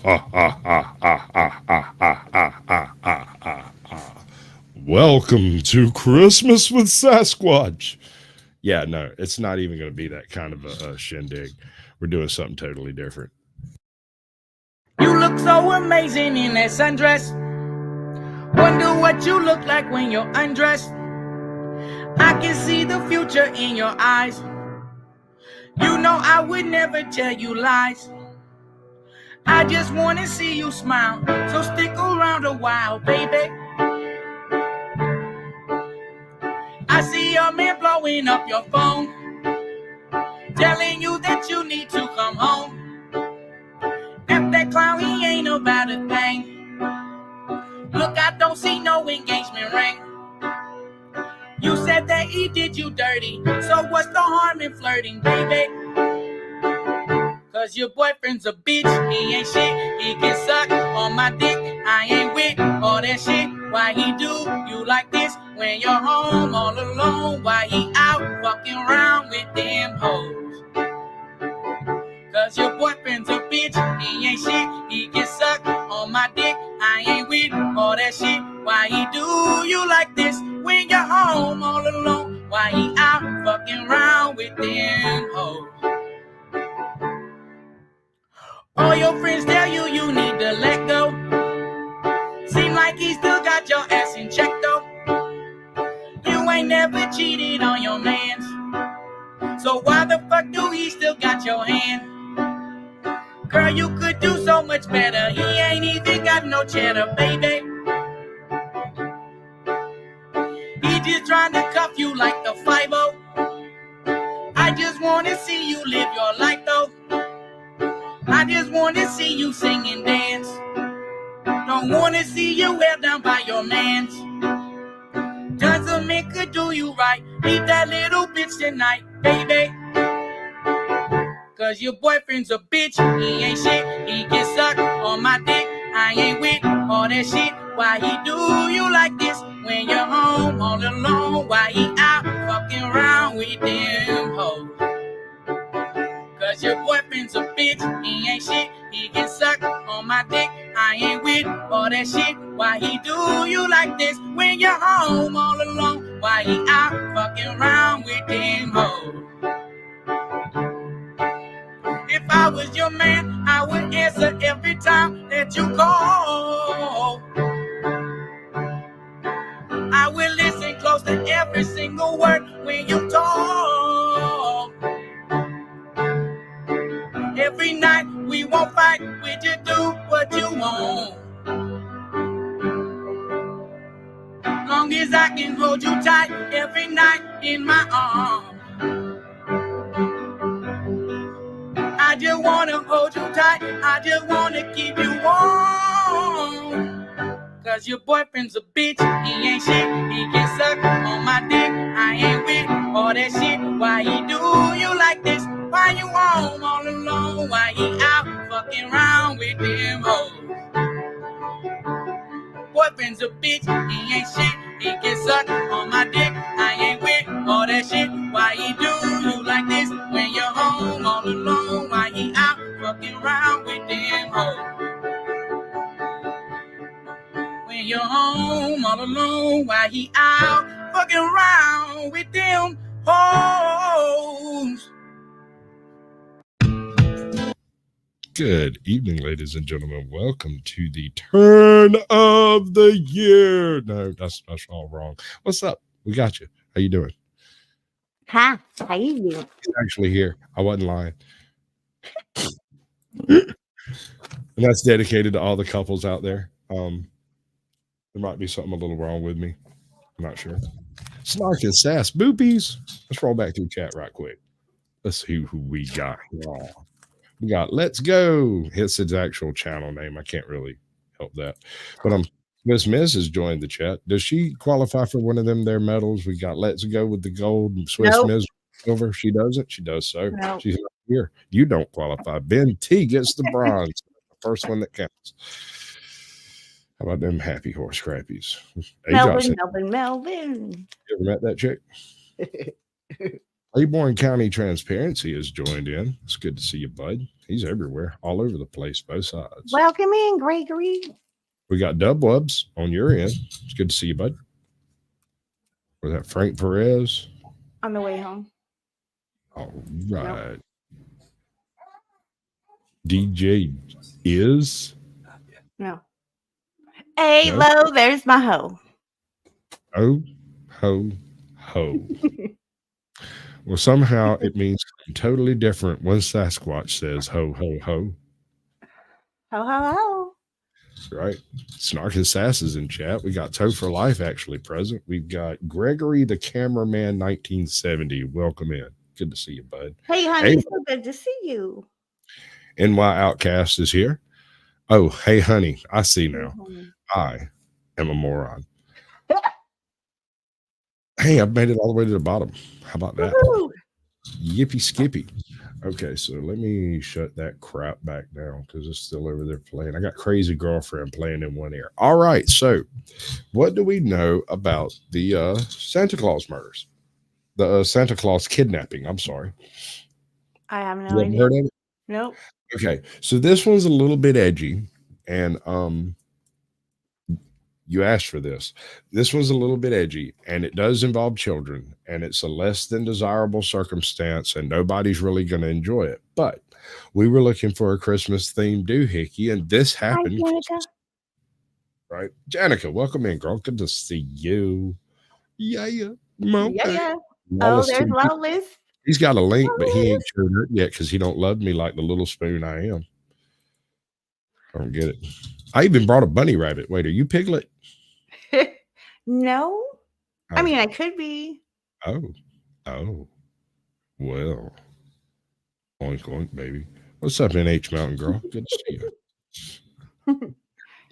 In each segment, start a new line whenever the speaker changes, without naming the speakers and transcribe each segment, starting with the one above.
Welcome to Christmas with Sasquatch. Yeah, no, it's not even going to be that kind of a shindig. We're doing something totally different.
You look so amazing in that sundress. Wonder what you look like when you're undressed. I can see the future in your eyes. You know I would never tell you lies. I just wanna see you smile, so stick around a while, baby. I see your man blowing up your phone, telling you that you need to come home. If that clown, he ain't about a thing. Look, I don't see no engagement ring. You said that he did you dirty, so what's the harm in flirting, baby? Cause your boyfriend's a bitch, he ain't shit, he can suck on my dick. I ain't with all that shit. Why he do you like this when you're home all alone? Why he out fucking around with them hoes? Cause your boyfriend's a bitch, he ain't shit, he can suck on my dick. I ain't with all that shit. Why he do you like this when you're home all alone? Why he out fucking around with them hoes? All your friends tell you you need to let go. Seem like he still got your ass in check though. You ain't never cheated on your mans, so why the fuck do he still got your hand? Girl, you could do so much better. He ain't even got no cheddar, baby. He just trying to cuff you like the 5-0. I just wanna see you live your life though. I just wanna see you sing and dance. Don't wanna see you held down by your mans. Tons of men could do you right. Leave that little bitch tonight, baby. Cause your boyfriend's a bitch, he ain't shit, he can suck on my dick. I ain't with all that shit. Why he do you like this when you're home all alone? Why he out fucking around with them hoes? Cause your boyfriend's a bitch, he ain't shit, he can suck on my dick. I ain't with all that shit. Why he do you like this when you're home all alone? Why he out fucking around with them hoes? If I was your man, I would answer every time that you call. I will listen close to every single word when you talk. Every night we won't fight, we just do what you want. Long as I can hold you tight every night in my arms. I just wanna hold you tight, I just wanna keep you warm. Cause your boyfriend's a bitch, he ain't shit, he can suck on my dick. I ain't with all that shit. Why he do you like this? Why you home all alone? Why he out fucking around with them hoes? Boyfriend's a bitch, he ain't shit, he can suck on my dick. I ain't with all that shit. Why he do you like this when you're home all alone? Why he out fucking around with them hoes? When you're home all alone, why he out fucking around with them hoes?
Good evening, ladies and gentlemen. Welcome to the turn of the year. No, that's all wrong. What's up? We got you. How you doing?
Hi, how you doing?
He's actually here. I wasn't lying. And that's dedicated to all the couples out there. There might be something a little wrong with me. I'm not sure. Snark and sass boopies. Let's roll back through chat right quick. Let's see who we got. Oh, we got Let's Go. It's his actual channel name. I can't really help that. But Miss has joined the chat. Does she qualify for one of them there medals? We got Let's Go with the gold, Swiss
Nope.
Miss silver. She doesn't. She does so.
Nope.
She's not here. You don't qualify. Ben T gets the bronze. The first one that counts. How about them happy horse crappies?
Melvin.
You ever met that chick? Claiborne County Transparency has joined in. It's good to see you, bud. He's everywhere, all over the place, both sides.
Welcome in, Gregory.
We got Dub Wubs on your end. It's good to see you, bud. Was that Frank Perez?
On the way home.
All right. DJ is?
No. Hey,
No?
Lo, there's my hoe.
Oh, ho, ho. Well, somehow it means something totally different when Sasquatch says ho, ho, ho.
Ho, ho, ho.
Right? Snark and Sass is in chat. We got Toe for Life actually present. We've got Gregory the Cameraman 1970. Welcome in. Good to see you, bud.
Hey, honey, so good to see you.
NY Outcast is here. Oh, hey, honey. I see now. I am a moron. Hey, I've made it all the way to the bottom. How about that?
Woo-hoo.
Yippee skippy. Okay, so let me shut that crap back down because it's still over there playing. I got Crazy Girlfriend playing in one ear. All right, so what do we know about the Santa Claus murders? The Santa Claus kidnapping, I'm sorry.
I have no
You haven't
idea.
heard of it?
Nope.
Okay, so this one's a little bit edgy, and you asked for this. This one's a little bit edgy, and it does involve children, and it's a less than desirable circumstance, and nobody's really going to enjoy it. But we were looking for a Christmas themed doohickey, and this happened.
Hi, Janica.
Right, Janica, welcome in, girl. Good to see you. Yeah.
Yeah. Oh, there's Lawless.
He's got a link, but he ain't turned it yet because he don't love me like the little spoon I am. I don't get it. I even brought a bunny rabbit. Wait, are you Piglet?
No. I mean, I could be.
Oh. Well. Oink, oink, baby. What's up, NH Mountain Girl? Good to see you.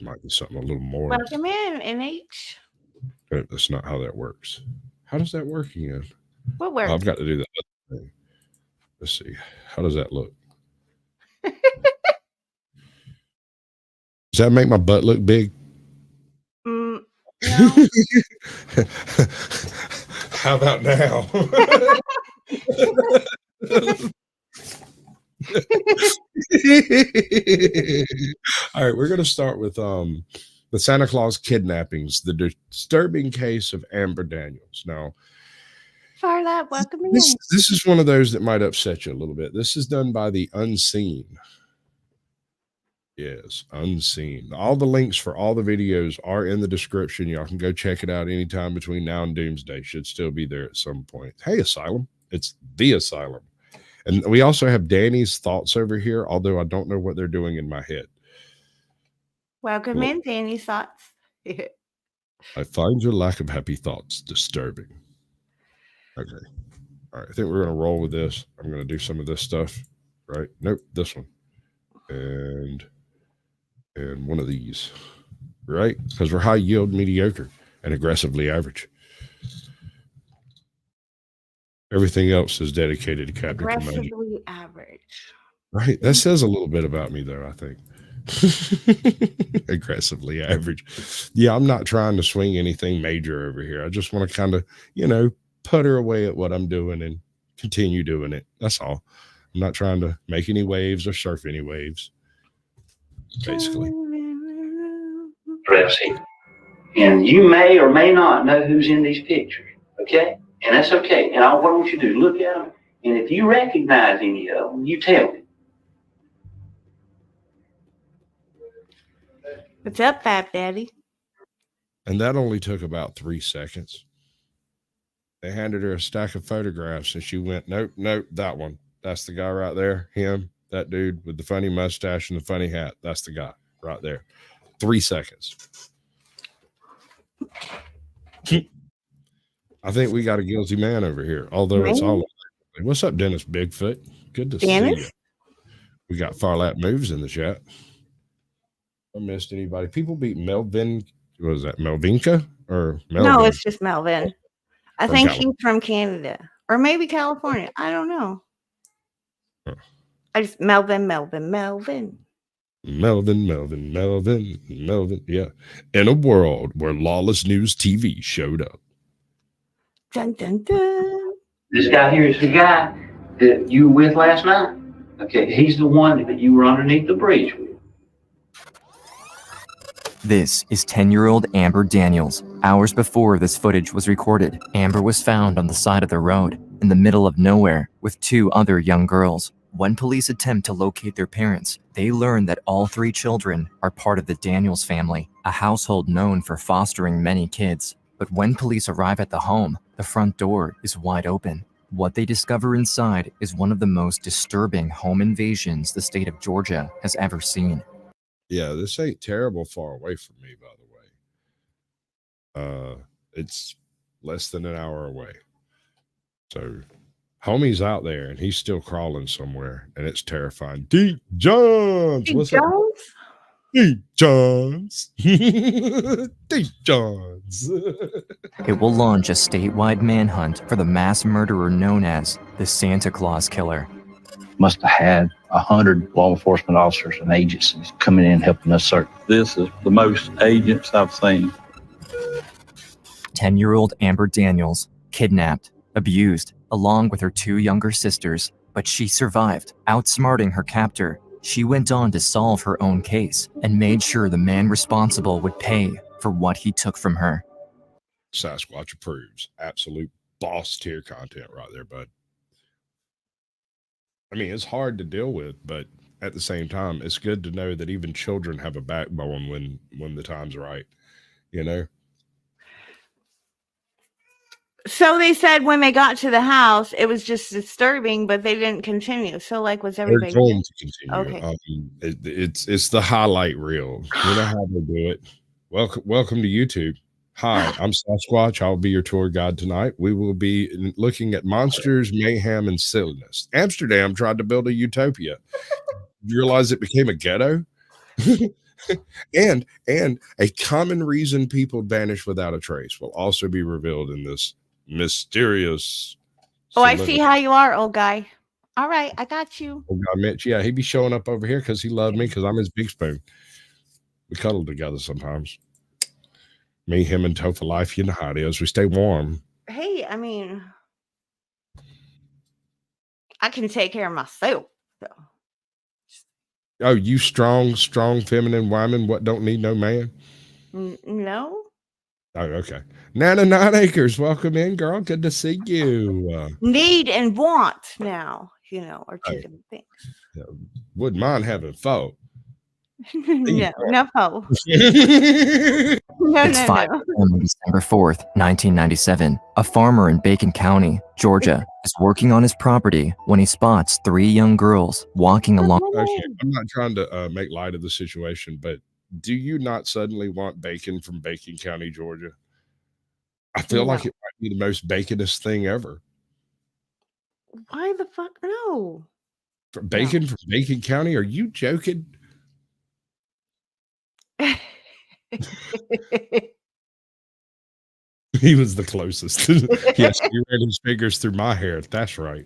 Might be something a little more.
Welcome in, NH.
That's not how that works. How does that work again?
What works?
I've got to do that other thing. Let's see. How does that look? Does that make my butt look big?
No.
How about now? All right, we're going to start with the Santa Claus kidnappings, the disturbing case of Amber Daniels. Now,
Farlap, welcome in.
This is one of those that might upset you a little bit. This is done by the Unseen. Yes, Unseen. All the links for all the videos are in the description. Y'all can go check it out anytime between now and Doomsday. Should still be there at some point. Hey, Asylum. It's the Asylum. And we also have Danny's thoughts over here, although I don't know what they're doing in my head.
Welcome in, Danny's thoughts.
I find your lack of happy thoughts disturbing. Okay. All right. I think we're going to roll with this. I'm going to do some of this stuff. Right? Nope. This one. And one of these. Right? Because we're high yield, mediocre, and aggressively average. Everything else is dedicated to Captain Curmudgeon.
Aggressively average.
Right. That says a little bit about me, though, I think. Aggressively average. Yeah, I'm not trying to swing anything major over here. I just want to kind of, putter away at what I'm doing and continue doing it. That's all. I'm not trying to make any waves or surf any waves. Basically.
Pressing. And you may or may not know who's in these pictures. Okay? And that's okay. And what I want you to do, look at them. And if you recognize any of them, you tell me.
What's up, Fat Daddy?
And that only took about 3 seconds. They handed her a stack of photographs and she went, nope, that one. That's the guy right there. Him, that dude with the funny mustache and the funny hat. That's the guy right there. 3 seconds. I think we got a guilty man over here, although it's all. What's up, Dennis Bigfoot? Good to see you. We got Farlap Moves in the chat. I missed anybody. People beat Melvin. What was that? Melvinka or Melvin?
No, it's just Melvin. I think he's from Canada or maybe California. I don't know.
Huh.
I just Melvin.
Yeah. In a world where Lawless News TV showed up.
Dun, dun, dun.
This guy here is the guy that you were with last night. Okay, he's the one that you were underneath the bridge with.
This is 10-year-old Amber Daniels. Hours before this footage was recorded, Amber was found on the side of the road, in the middle of nowhere, with 2 other young girls. When police attempt to locate their parents, they learn that all 3 children are part of the Daniels family, a household known for fostering many kids. But when police arrive at the home, the front door is wide open. What they discover inside is one of the most disturbing home invasions the state of Georgia has ever seen.
Yeah, this ain't terrible far away from me, by the way. It's less than an hour away. So homie's out there and he's still crawling somewhere, and it's terrifying. Deep Johns!
Deep
What's
Jones?
up? Deep Johns! Deep Johns!
It will launch a statewide manhunt for the mass murderer known as the Santa Claus Killer.
Must have had 100 law enforcement officers and agencies coming in helping us search.
This is the most agents I've seen.
10-year-old Amber Daniels, kidnapped, abused, along with her 2 younger sisters, but she survived, outsmarting her captor. She went on to solve her own case and made sure the man responsible would pay for what he took from her.
Sasquatch approves. Absolute boss tier content right there, bud. I mean, it's hard to deal with, but at the same time, it's good to know that even children have a backbone when the time's right, you know?
So they said when they got to the house, it was just disturbing, but they didn't continue. So, like, was everybody
They're going to continue.
Okay.
It's the highlight reel. You know how they do it. Welcome to YouTube. Hi, I'm Sasquatch. I'll be your tour guide tonight. We will be looking at monsters, mayhem, and silliness. Amsterdam tried to build a utopia. You realize it became a ghetto? and a common reason people vanish without a trace will also be revealed in this mysterious.
Oh, I see how you are, old guy. All right, I got you.
Old guy Mitch. Yeah, he'd be showing up over here because he loved me because I'm his big spoon. We cuddle together sometimes. Me, him, and Topher life, you know how it is. We stay warm.
Hey, I mean, I can take care of myself. So.
Oh, you strong, feminine woman. What don't need no man?
No.
Oh, okay. Nana 9 Acres, welcome in, girl. Good to see you.
Need and want now, are 2 different things.
Yeah, wouldn't mind having 4.
No.
It's 5 p.m. on December 4th, 1997. A farmer in Bacon County, Georgia, is working on his property when he spots 3 young girls walking along.
Okay, I'm not trying to make light of the situation, but do you not suddenly want bacon from Bacon County, Georgia? I feel like it might be the most baconest thing ever.
Why the fuck no?
From Bacon from Bacon County? Are you joking? He was the closest. Yes, you ran his fingers through my hair. That's right.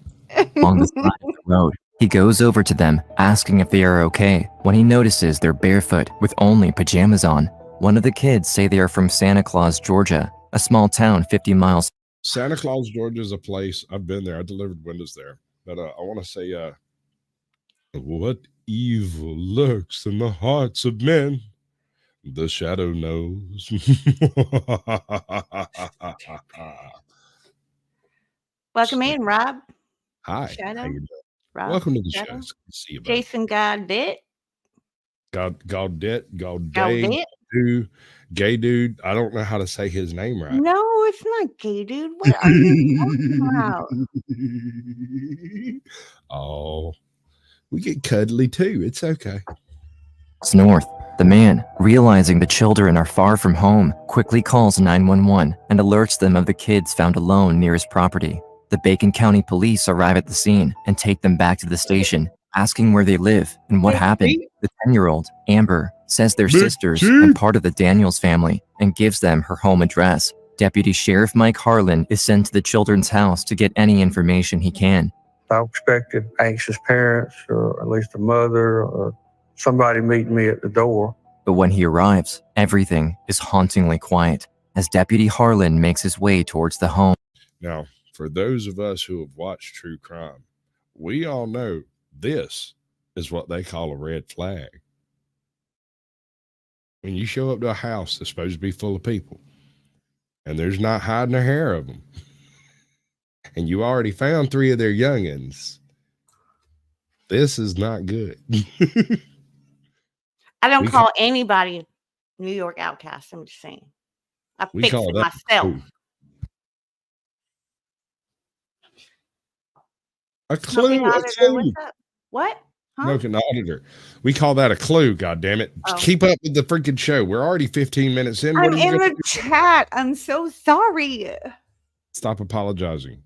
On the side of the road, he goes over to them, asking if they are okay, when he notices they're barefoot with only pajamas on. One of the kids say they are from Santa Claus, Georgia, a small town 50 miles.
Santa Claus, Georgia is a place. I've been there. I delivered windows there. But I want to say, what evil lurks in the hearts of men? The shadow knows.
Welcome in, Rob.
Hi.
Shadow. Rob.
Welcome to the
Shadow.
show. Good to see you, buddy.
Jason Gaudet.
Gaudet. Gay dude. I don't know how to say his name right.
No, it's not gay dude. What are you talking about?
Oh, we get cuddly too. It's okay.
It's north. The man, realizing the children are far from home, quickly calls 911 and alerts them of the kids found alone near his property. The Bacon County police arrive at the scene and take them back to the station, asking where they live and what happened. The 10-year-old, Amber, says they're sisters and part of the Daniels family and gives them her home address. Deputy Sheriff Mike Harlan is sent to the children's house to get any information he can.
I expected anxious parents, or at least a mother, or somebody meeting me at the door.
But when he arrives, everything is hauntingly quiet as Deputy Harlan makes his way towards the home.
Now, for those of us who have watched true crime, we all know this is what they call a red flag. When you show up to a house that's supposed to be full of people and there's not hiding a hair of them, and you already found 3 of their youngins, this is not good.
I don't
We
call anybody New York outcast. I'm just saying. I
We
fix
call
it
that
myself.
a
Smoking
clue. A
auditor,
clue.
what's up? What? Huh?
Smoking auditor. We call that a clue, God damn it.
Oh.
Keep up with the freaking show. We're already 15 minutes in. What
I'm
are you
in
gonna
the
do?
chat. I'm so sorry.
Stop apologizing.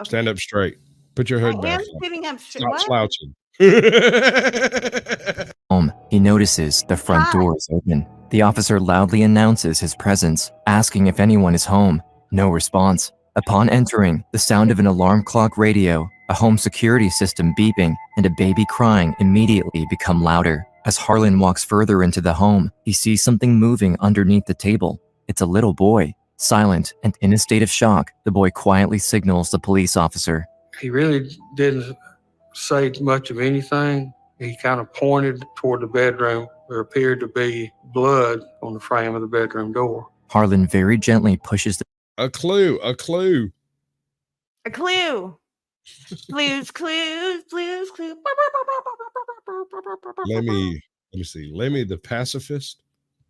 Okay.
Stand up straight. Put your hood
I
back
am
on.
sitting up straight.
Stop
What?
slouching.
Home, he notices the front
Hi.
door is open. The officer loudly announces his presence, asking if anyone is home. No response. Upon entering, the sound of an alarm clock radio, a home security system beeping, and a baby crying immediately become louder. As Harlan walks further into the home, he sees something moving underneath the table. It's a little boy. Silent and in a state of shock, the boy quietly signals the police officer.
He really didn't say much of anything. He kind of pointed toward the bedroom. There appeared to be blood on the frame of the bedroom door.
Harlan very gently pushes the
A clue. A clue.
A clue. Blues, clues, blues, clues.
Let me see. Lemmy the pacifist.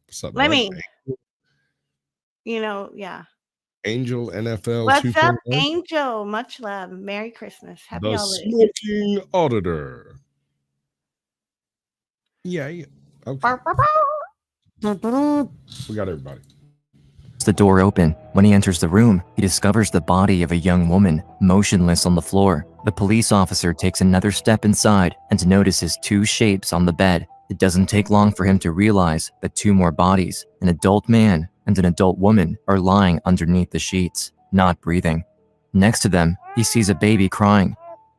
What's up,
Lemmy.
bud?
You know, yeah.
Angel NFL
What's
2.0.
up, Angel? Much love. Merry Christmas. Happy
The
holidays.
smoking auditor. Yeah. Okay. We got everybody.
the door open. When he enters the room, he discovers the body of a young woman, motionless on the floor. The police officer takes another step inside and notices 2 shapes on the bed. It doesn't take long for him to realize that 2 more bodies, an adult man and an adult woman, are lying underneath the sheets, not breathing. Next to them, he sees a baby crying.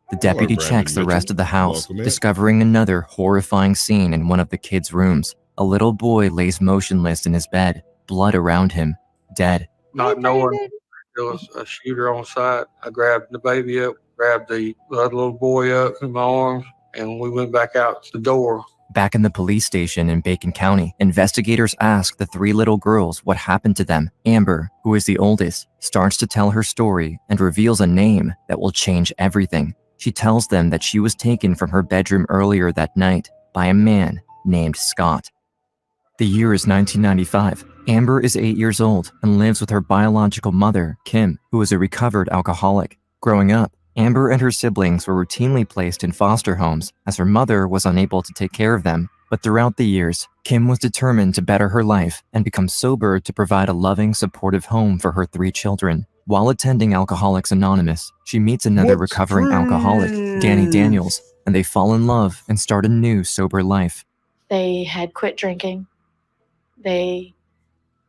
The deputy
Brandon
checks the rest
Mitchell.
of the house,
Welcome in.
discovering another horrifying scene in one of the kids' rooms. A little boy lays motionless in his bed, blood around him, dead.
Not knowing there was a shooter on site, I grabbed the baby up, grabbed the other little boy up in my arms, and we went back out the door.
Back in the police station in Bacon County, investigators ask the 3 little girls what happened to them. Amber, who is the oldest, starts to tell her story and reveals a name that will change everything. She tells them that she was taken from her bedroom earlier that night by a man named Scott. The year is 1995. Amber is 8 years old and lives with her biological mother, Kim, who is a recovered alcoholic. Growing up, Amber and her siblings were routinely placed in foster homes as her mother was unable to take care of them. But throughout the years, Kim was determined to better her life and become sober to provide a loving, supportive home for her 3 children. While attending Alcoholics Anonymous, she meets another
What's
recovering alcoholic, Danny Daniels, and they fall in love and start a new sober life.
They had quit drinking. They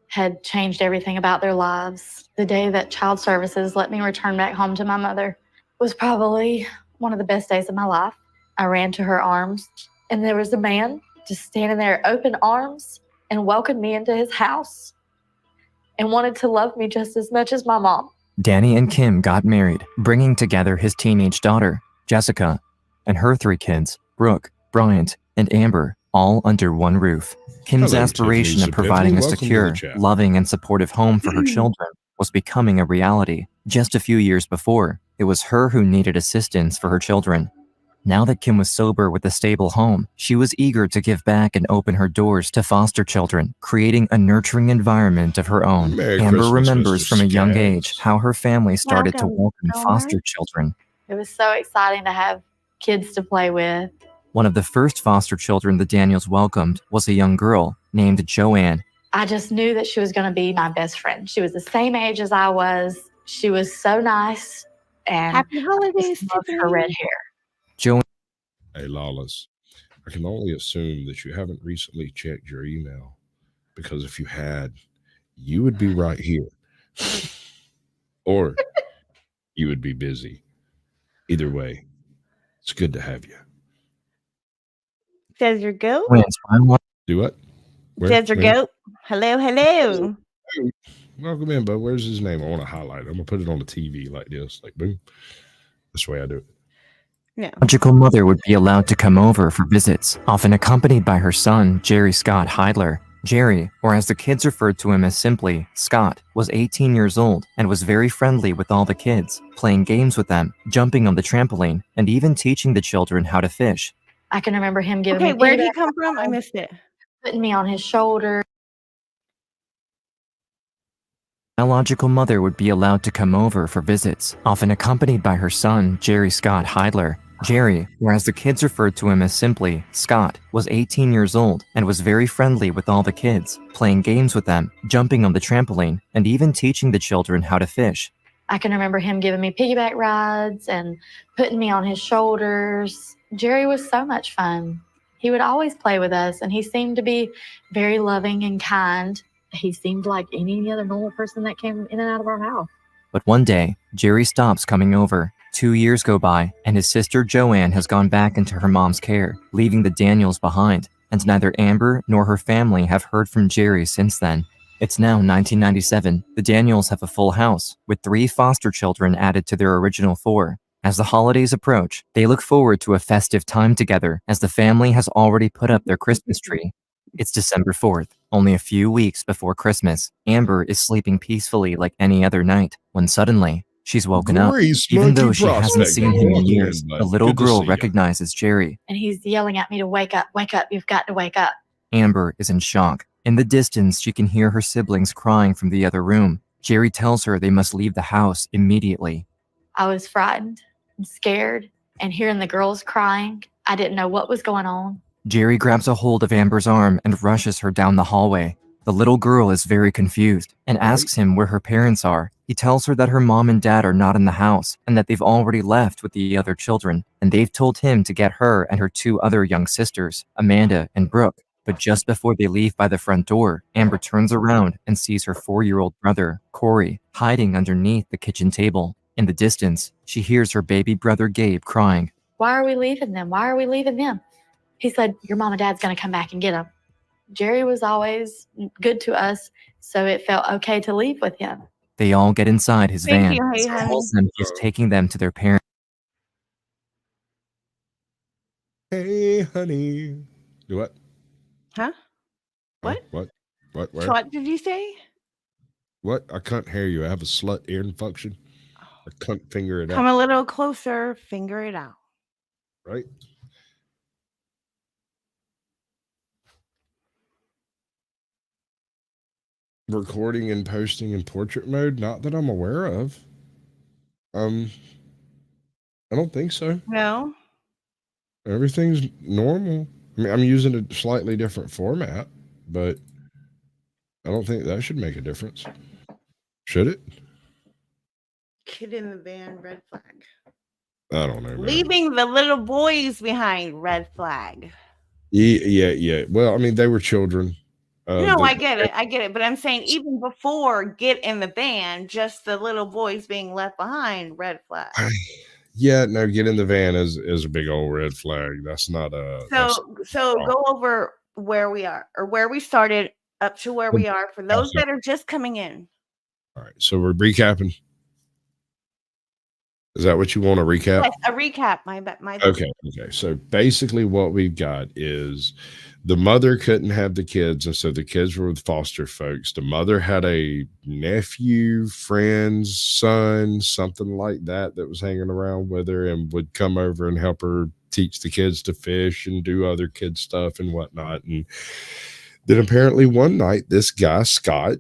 had changed everything about their lives. The day that Child Services let me return back home to my mother was probably one of the best days of my life. I ran to her arms, and there was a man just standing there, open arms, and welcomed me into his house and wanted to love me just as much as my mom.
Danny and Kim got married, bringing together his teenage daughter, Jessica, and her 3 kids, Brooke, Bryant, and Amber, all under one roof. Kim's
Hello,
aspiration
Tiffany
of providing a
Zapinski. Welcome to the
secure,
chat.
loving, and supportive home for her children was becoming a reality. Just a few years before, it was her who needed assistance for her children. Now that Kim was sober with a stable home, she was eager to give back and open her doors to foster children, creating a nurturing environment of her own.
Merry
Amber
Christmas,
remembers
Mr.
from a young
Scabs.
age how her family started to
Welcome,
welcome
George.
foster children.
It was so exciting to have kids to play with.
One of the first foster children the Daniels welcomed was a young girl named Joanne.
I just knew that she was going to be my best friend. She was the same age as I was. She was so nice, and
Happy
I
holidays,
just loved her
Tiffany.
red hair.
Joanne
Hey, Lawless, I can only assume that you haven't recently checked your email, because if you had, you would be right here. Or you would be busy. Either way, it's good to have you.
Says your goat.
Joanne's final
Do what? Where?
Says your
Where?
goat. Hello, hello.
Welcome in, bud. Where's his name? I want to highlight it. I'm gonna put it on the TV like this, like boom. That's the way I do it.
No.
Biological mother would be allowed to come over for visits, often accompanied by her son, Jerry Scott Heidler. Jerry, or as the kids referred to him as simply, Scott, was 18 years old and was very friendly with all the kids, playing games with them, jumping on the trampoline, and even teaching the children how to fish.
I can remember him giving
Okay,
me
where did he
piggyback
come from? I
rides,
missed it.
putting me on his shoulder.
Biological mother would be allowed to come over for visits, often accompanied by her son, Jerry Scott Heidler. Jerry, or as the kids referred to him as simply, Scott, was 18 years old and was very friendly with all the kids, playing games with them, jumping on the trampoline, and even teaching the children how to fish.
I can remember him giving me piggyback rides and putting me on his shoulders. Jerry was so much fun. He would always play with us, and he seemed to be very loving and kind. He seemed like any other normal person that came in and out of our house.
But one day, Jerry stops coming over. 2 years go by, and his sister Joanne has gone back into her mom's care, leaving the Daniels behind, and neither Amber nor her family have heard from Jerry since then. It's now 1997. The Daniels have a full house, with 3 foster children added to their original 4. As the holidays approach, they look forward to a festive time together, as the family has already put up their Christmas tree. It's December 4th, only a few weeks before Christmas. Amber is sleeping peacefully like any other night, when suddenly, she's woken up. Even though she hasn't seen him in years, the little girl recognizes Jerry.
And he's yelling at me to wake up, you've got to wake up.
Amber is in shock. In the distance, she can hear her siblings crying from the other room. Jerry tells her they must leave the house immediately.
I was frightened and scared, and hearing the girls crying, I didn't know what was going on.
Jerry grabs a hold of Amber's arm and rushes her down the hallway. The little girl is very confused and asks him where her parents are. He tells her that her mom and dad are not in the house and that they've already left with the other children, and they've told him to get her and her 2 other young sisters, Amanda and Brooke. But just before they leave by the front door, Amber turns around and sees her 4-year-old brother, Corey, hiding underneath the kitchen table. In the distance, she hears her baby brother Gabe crying.
Why are we leaving them? Why are we leaving them? He said, your mom and dad's going to come back and get them. Jerry was always good to us, so it felt okay to leave with him.
They all get inside his van.
Thank you, hey,
He
honey.
tells them he's taking them to their parents.
Hey, honey. Do what?
Huh? What?
What? Where?
What did you say?
What? I can't hear you. I have a slut ear infection. I can't finger it
Come
out.
a little closer, finger it out.
Right? Recording and posting in portrait mode? Not that I'm aware of. I don't think so.
No.
Everything's normal. I mean, I'm using a slightly different format, but I don't think that should make a difference. Should it?
Kid in the van, red flag.
I don't know, man.
Leaving the little boys behind, red flag.
Yeah. Well, I mean, they were children.
No, I get it. But I'm saying even before get in the van, just the little boys being left behind, red flag.
Yeah, no, get in the van is a big old red flag. That's not a.
So go over where we are or where we started up to where we are for those that are just coming in.
All right, so we're recapping. Is that what you want to recap?
Yes, a recap. My
Okay. So basically, what we've got is the mother couldn't have the kids, and so the kids were with foster folks. The mother had a nephew, friend's son, something like that was hanging around with her and would come over and help her teach the kids to fish and do other kid stuff and whatnot. And then apparently one night, this guy, Scott,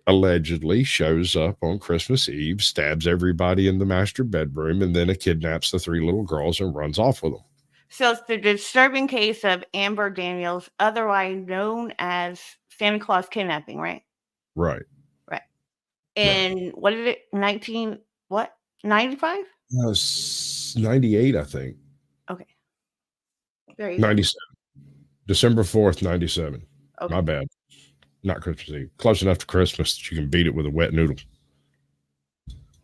allegedly shows up on Christmas Eve, stabs everybody in the master bedroom, and then kidnaps the 3 little girls and runs off with them. So
it's the disturbing case of Amber Daniels, otherwise known as Santa Claus kidnapping, right?
Right.
And what is it? 95?
98, I think.
Okay. Very
97. December 4th, 97.
Okay.
My bad. Not Christmas Eve. Close enough to Christmas that you can beat it with a wet noodle.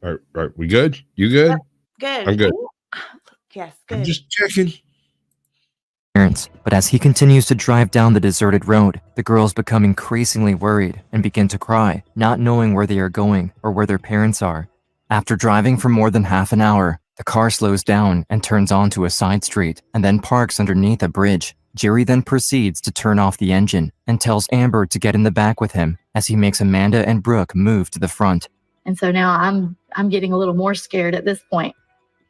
All right. We good? You good?
Yep, good.
I'm good.
Yes, good.
I'm just checking.
parents. But as he continues to drive down the deserted road, the girls become increasingly worried and begin to cry, not knowing where they are going or where their parents are. After driving for more than half an hour, the car slows down and turns onto a side street and then parks underneath a bridge. Jerry then proceeds to turn off the engine and tells Amber to get in the back with him as he makes Amanda and Brooke move to the front.
And so now I'm getting a little more scared at this point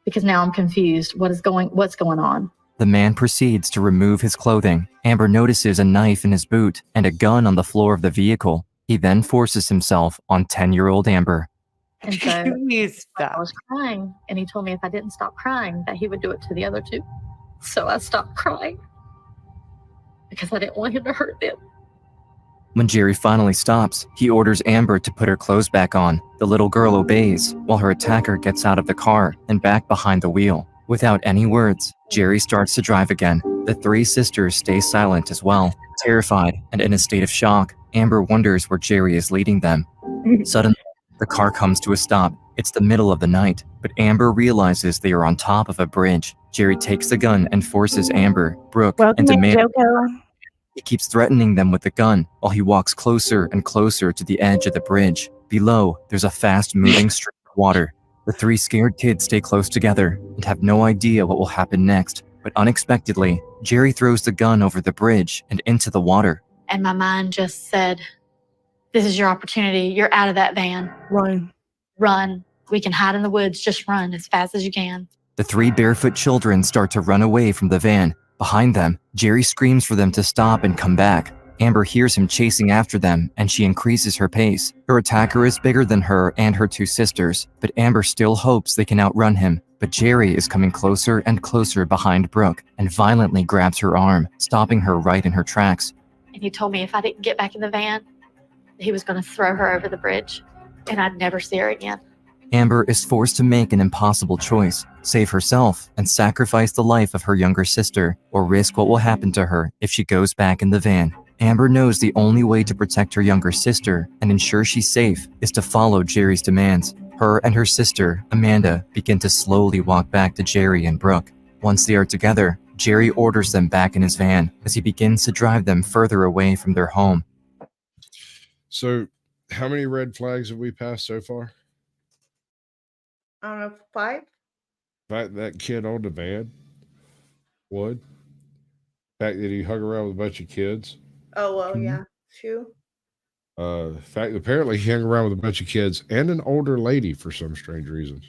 because now I'm confused. What's going on?
The man proceeds to remove his clothing. Amber notices a knife in his boot and a gun on the floor of the vehicle. He then forces himself on 10-year-old Amber.
And so
Please
I
stop.
was crying, and he told me if I didn't stop crying, that he would do it to the other two. So I stopped crying because I didn't want him to hurt them.
When Jerry finally stops, he orders Amber to put her clothes back on. The little girl obeys, while her attacker gets out of the car and back behind the wheel. Without any words, Jerry starts to drive again. The three sisters stay silent as well. Terrified and in a state of shock, Amber wonders where Jerry is leading them. Suddenly, the car comes to a stop. It's the middle of the night, but Amber realizes they are on top of a bridge. Jerry takes the gun and forces Amber, Brooke, and Amanda. He keeps threatening them with the gun while he walks closer and closer to the edge of the bridge. Below, there's a fast-moving stream of water. The three scared kids stay close together and have no idea what will happen next. But unexpectedly, Jerry throws the gun over the bridge and into the water.
And my mind just said, this is your opportunity. You're out of that van. Run. We can hide in the woods. Just run as fast as you can.
The three barefoot children start to run away from the van. Behind them, Jerry screams for them to stop and come back. Amber hears him chasing after them, and she increases her pace. Her attacker is bigger than her and her two sisters, but Amber still hopes they can outrun him. But Jerry is coming closer and closer behind Brooke and violently grabs her arm, stopping her right in her tracks.
And he told me if I didn't get back in the van, he was going to throw her over the bridge, and I'd never see her again.
Amber is forced to make an impossible choice, save herself and sacrifice the life of her younger sister, or risk what will happen to her if she goes back in the van. Amber knows the only way to protect her younger sister and ensure she's safe is to follow Jerry's demands. Her and her sister, Amanda, begin to slowly walk back to Jerry and Brooke. Once they are together, Jerry orders them back in his van as he begins to drive them further away from their home.
So, how many red flags have we passed so far?
I don't know, 5?
Fact that kid on the van would. Fact that he hung around with a bunch of kids.
Oh, well, yeah. 2.
Fact apparently he hung around with a bunch of kids and an older lady for some strange reason.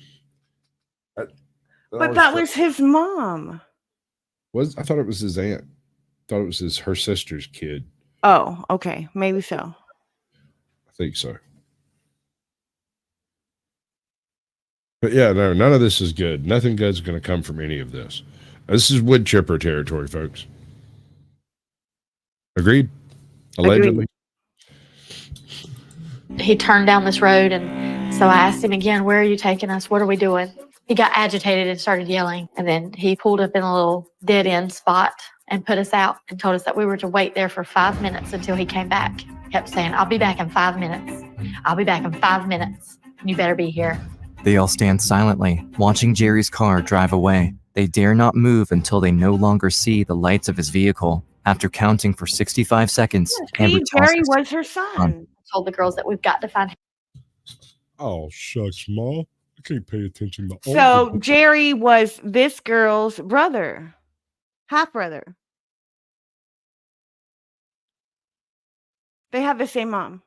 But that was his mom.
I thought it was his aunt. I thought it was her sister's kid.
Oh, okay. Maybe so.
I think so. But yeah, no, none of this is good. Nothing good's going to come from any of this. This is wood chipper territory, folks. Agreed? Allegedly.
He turned down this road, and so I asked him again, where are you taking us? What are we doing? He got agitated and started yelling, and then he pulled up in a little dead-end spot and put us out and told us that we were to wait there for 5 minutes until he came back. He kept saying, I'll be back in 5 minutes. I'll be back in 5 minutes. You better be here.
They all stand silently, watching Jerry's car drive away. They dare not move until they no longer see the lights of his vehicle. After counting for 65 seconds, Amber
Jerry was her son.
I told the girls that we've got to find him.
Oh, shucks, Ma. I can't pay attention to all
So
the-
Jerry was this girl's brother, half brother. They have the same mom.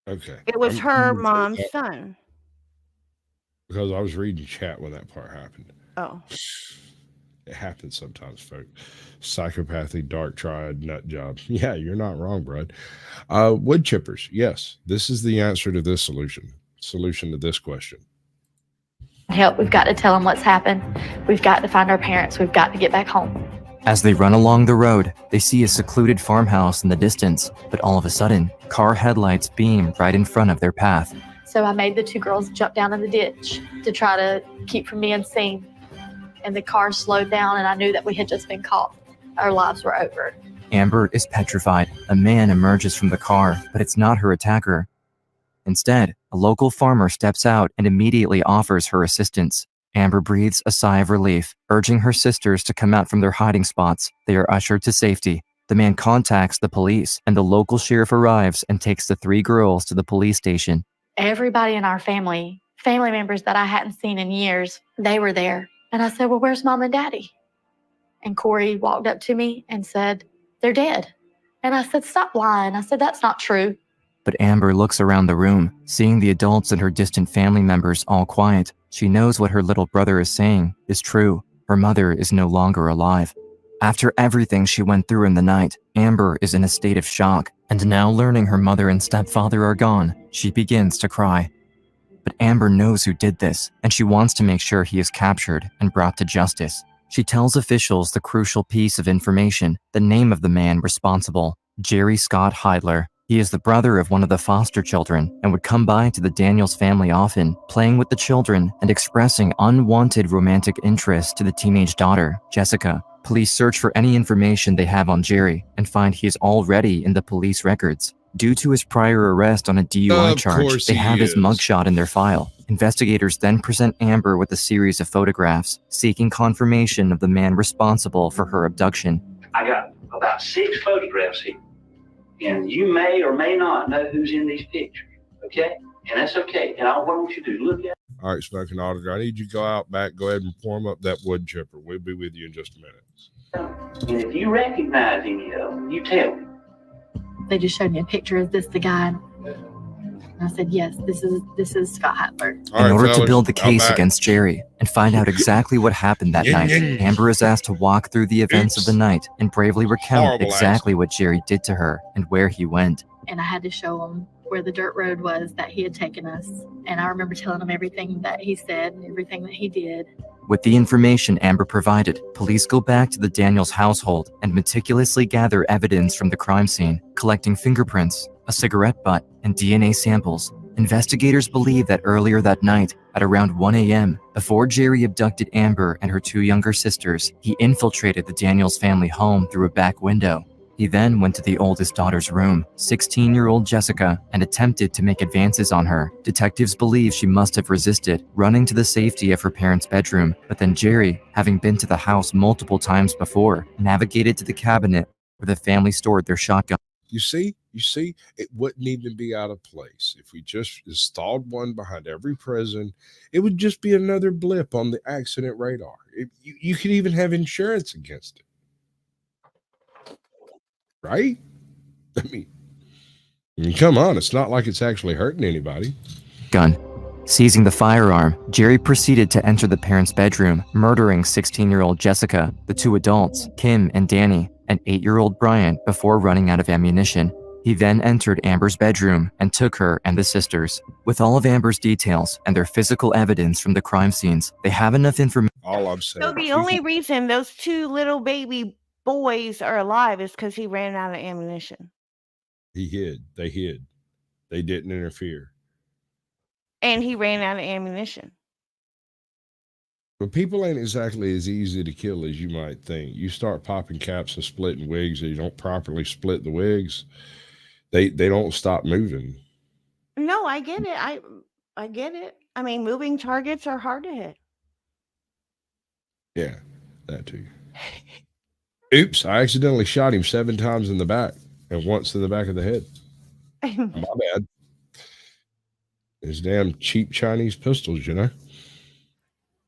Okay.
It was
I'm
her
gonna say
mom's
that
son.
because I was reading chat when that part happened.
Oh,
It happens sometimes, folks. Psychopathy, dark triad, nut job. Yeah, you're not wrong, bud. Wood chippers. Yes, this is the answer to this solution to this question.
Help. We've got to tell them what's happened. We've got to find our parents. We've got to get back home.
As they run along the road, they see a secluded farmhouse in the distance, but all of a sudden, car headlights beam right in front of their path.
So I made the two girls jump down in the ditch to try to keep from being seen. And the car slowed down, and I knew that we had just been caught. Our lives were over.
Amber is petrified. A man emerges from the car, but it's not her attacker. Instead, a local farmer steps out and immediately offers her assistance. Amber breathes a sigh of relief, urging her sisters to come out from their hiding spots. They are ushered to safety. The man contacts the police, and the local sheriff arrives and takes the 3 girls to the police station.
Everybody in our family members that I hadn't seen in years, they were there. And I said, well, where's Mom and Daddy? And Corey walked up to me and said, they're dead. And I said, stop lying. I said, that's not true.
But Amber looks around the room, seeing the adults and her distant family members all quiet. She knows what her little brother is saying is true. Her mother is no longer alive. After everything she went through in the night, Amber is in a state of shock, and now learning her mother and stepfather are gone, she begins to cry. But Amber knows who did this, and she wants to make sure he is captured and brought to justice. She tells officials the crucial piece of information, the name of the man responsible, Jerry Scott Heidler. He is the brother of one of the foster children and would come by to the Daniels family often, playing with the children and expressing unwanted romantic interest to the teenage daughter, Jessica. Police search for any information they have on Jerry and find he is already in the police records. Due to his prior arrest on a DUI charge, they have his mugshot in their file. Investigators then present Amber with a series of photographs, seeking confirmation of the man responsible for her abduction.
I got about 6 photographs here. And you may or may not know who's in these pictures, okay? And that's okay. And what I want you to do, look at it.
All right, Smoking Auditor, I need you to go out back, go ahead and form up that wood chipper. We'll be with you in just a minute.
And if you recognize any of them, you tell me.
They just showed me a picture. Is this the guy? And I said, yes, this is Scott Heidler.
In order to build the case against Jerry and find out exactly what happened that night, Amber is asked to walk through the events of the night and bravely recount exactly what Jerry did to her and where he went.
And I had to show him where the dirt road was that he had taken us. And I remember telling him everything that he said and everything that he did.
With the information Amber provided, police go back to the Daniels household and meticulously gather evidence from the crime scene, collecting fingerprints, a cigarette butt, and DNA samples. Investigators believe that earlier that night, at around 1 a.m., before Jerry abducted Amber and her 2 younger sisters, he infiltrated the Daniels family home through a back window. He then went to the oldest daughter's room, 16-year-old Jessica, and attempted to make advances on her. Detectives believe she must have resisted, running to the safety of her parents' bedroom, but then Jerry, having been to the house multiple times before, navigated to the cabinet where the family stored their shotgun.
You see, it wouldn't even be out of place. If we just installed one behind every prison, it would just be another blip on the accident radar. You could even have insurance against it. Right? I mean, come on, it's not like it's actually hurting anybody.
Gun. Seizing the firearm, Jerry proceeded to enter the parents' bedroom, murdering 16-year-old Jessica, the 2 adults, Kim and Danny, and 8-year-old Brian, before running out of ammunition. He then entered Amber's bedroom and took her and the sisters. With all of Amber's details and their physical evidence from the crime scenes, they have enough information.
All I'm saying.
So the only reason those 2 little baby boys are alive is because he ran out of ammunition.
He hid. They hid. They didn't interfere.
And he ran out of ammunition.
But people ain't exactly as easy to kill as you might think. You start popping caps and splitting wigs, and you don't properly split the wigs, they don't stop moving.
No, I get it. I get it. I mean, moving targets are hard to hit.
Yeah, that too. Oops, I accidentally shot him 7 times in the back and once to the back of the head. My bad. These damn cheap Chinese pistols, you know?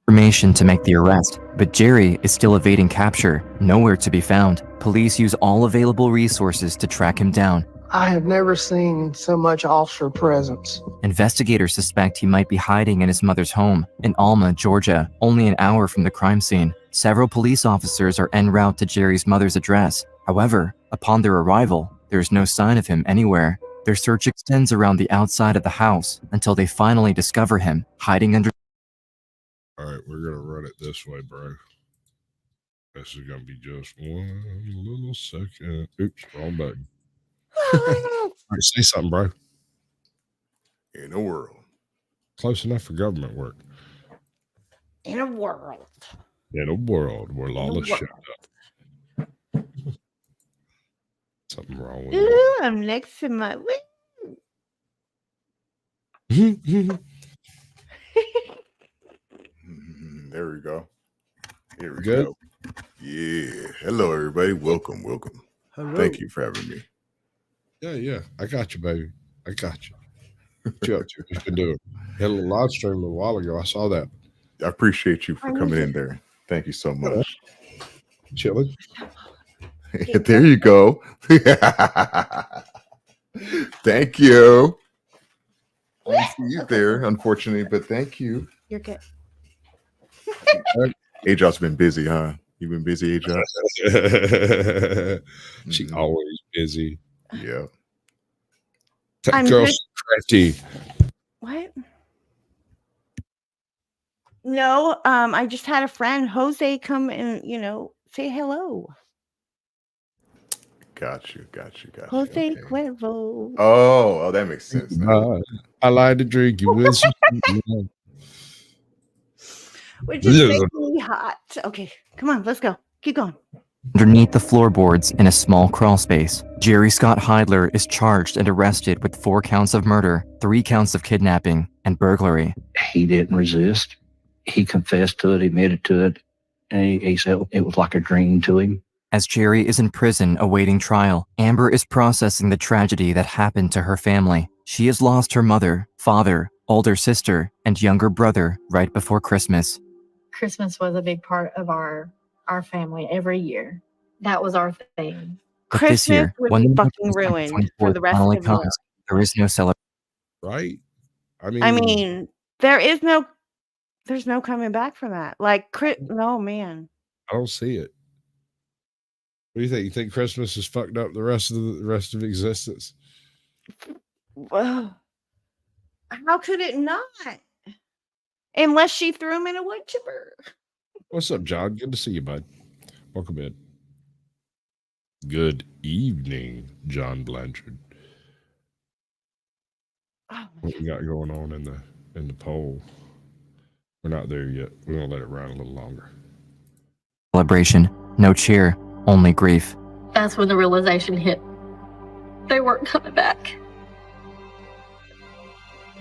Information to make the arrest, but Jerry is still evading capture, nowhere to be found. Police use all available resources to track him down.
I have never seen so much officer presence.
Investigators suspect he might be hiding in his mother's home in Alma, Georgia, only an hour from the crime scene. Several police officers are en route to Jerry's mother's address. However, upon their arrival, there is no sign of him anywhere. Their search extends around the outside of the house until they finally discover him hiding under.
All right, we're going to run it this way, bro. This is going to be just one little second. Oops, wrong button. All right, say something, bro.
In a world.
Close enough for government work.
In a world.
In a world where lawless shut up. Something wrong with
Ooh, I'm next to my
There we go. Here we
Good?
go. Yeah. Hello, everybody. Welcome.
Hello.
Thank you for having me.
Yeah. I got you, baby. I got you. What you up to? What you been doing? Had a little live stream a little while ago. I saw that.
I appreciate you for coming in there. Thank you so much.
Chilling.
There you go. Thank you. I didn't see you there, unfortunately, but thank you.
You're good.
Ajot's been busy, huh? You've been busy, Ajot?
She always busy.
Yeah.
That
I'm
girl's
just-
crafty.
What? No, I just had a friend, Jose, come and, say hello.
Got you.
Jose
Okay.
Cuervo.
Oh, that makes sense now.
I like to drink you with some
Which is making me hot. Okay, come on, let's go. Keep going.
Underneath the floorboards in a small crawl space, Jerry Scott Heidler is charged and arrested with 4 counts of murder, 3 counts of kidnapping, and burglary.
He didn't resist. He confessed to it, admitted to it, and he said it was like a dream to him.
As Jerry is in prison awaiting trial, Amber is processing the tragedy that happened to her family. She has lost her mother, father, older sister, and younger brother right before Christmas.
Christmas was a big part of our family every year. That was our thing.
But
Christmas
this year,
would
when
be
the
fucking ruined for the rest
finally
of the world.
comes, there is no celebration.
Right?
I mean, there's no coming back from that. Like, no, man.
I don't see it. What do you think? You think Christmas is fucked up the rest of existence?
Well, how could it not? Unless she threw him in a wood chipper.
What's up, John? Good to see you, bud. Welcome in. Good evening, John Blanchard. What we got going on in the poll? We're not there yet. We're gonna let it run a little longer.
Celebration, no cheer, only grief.
That's when the realization hit. They weren't coming back.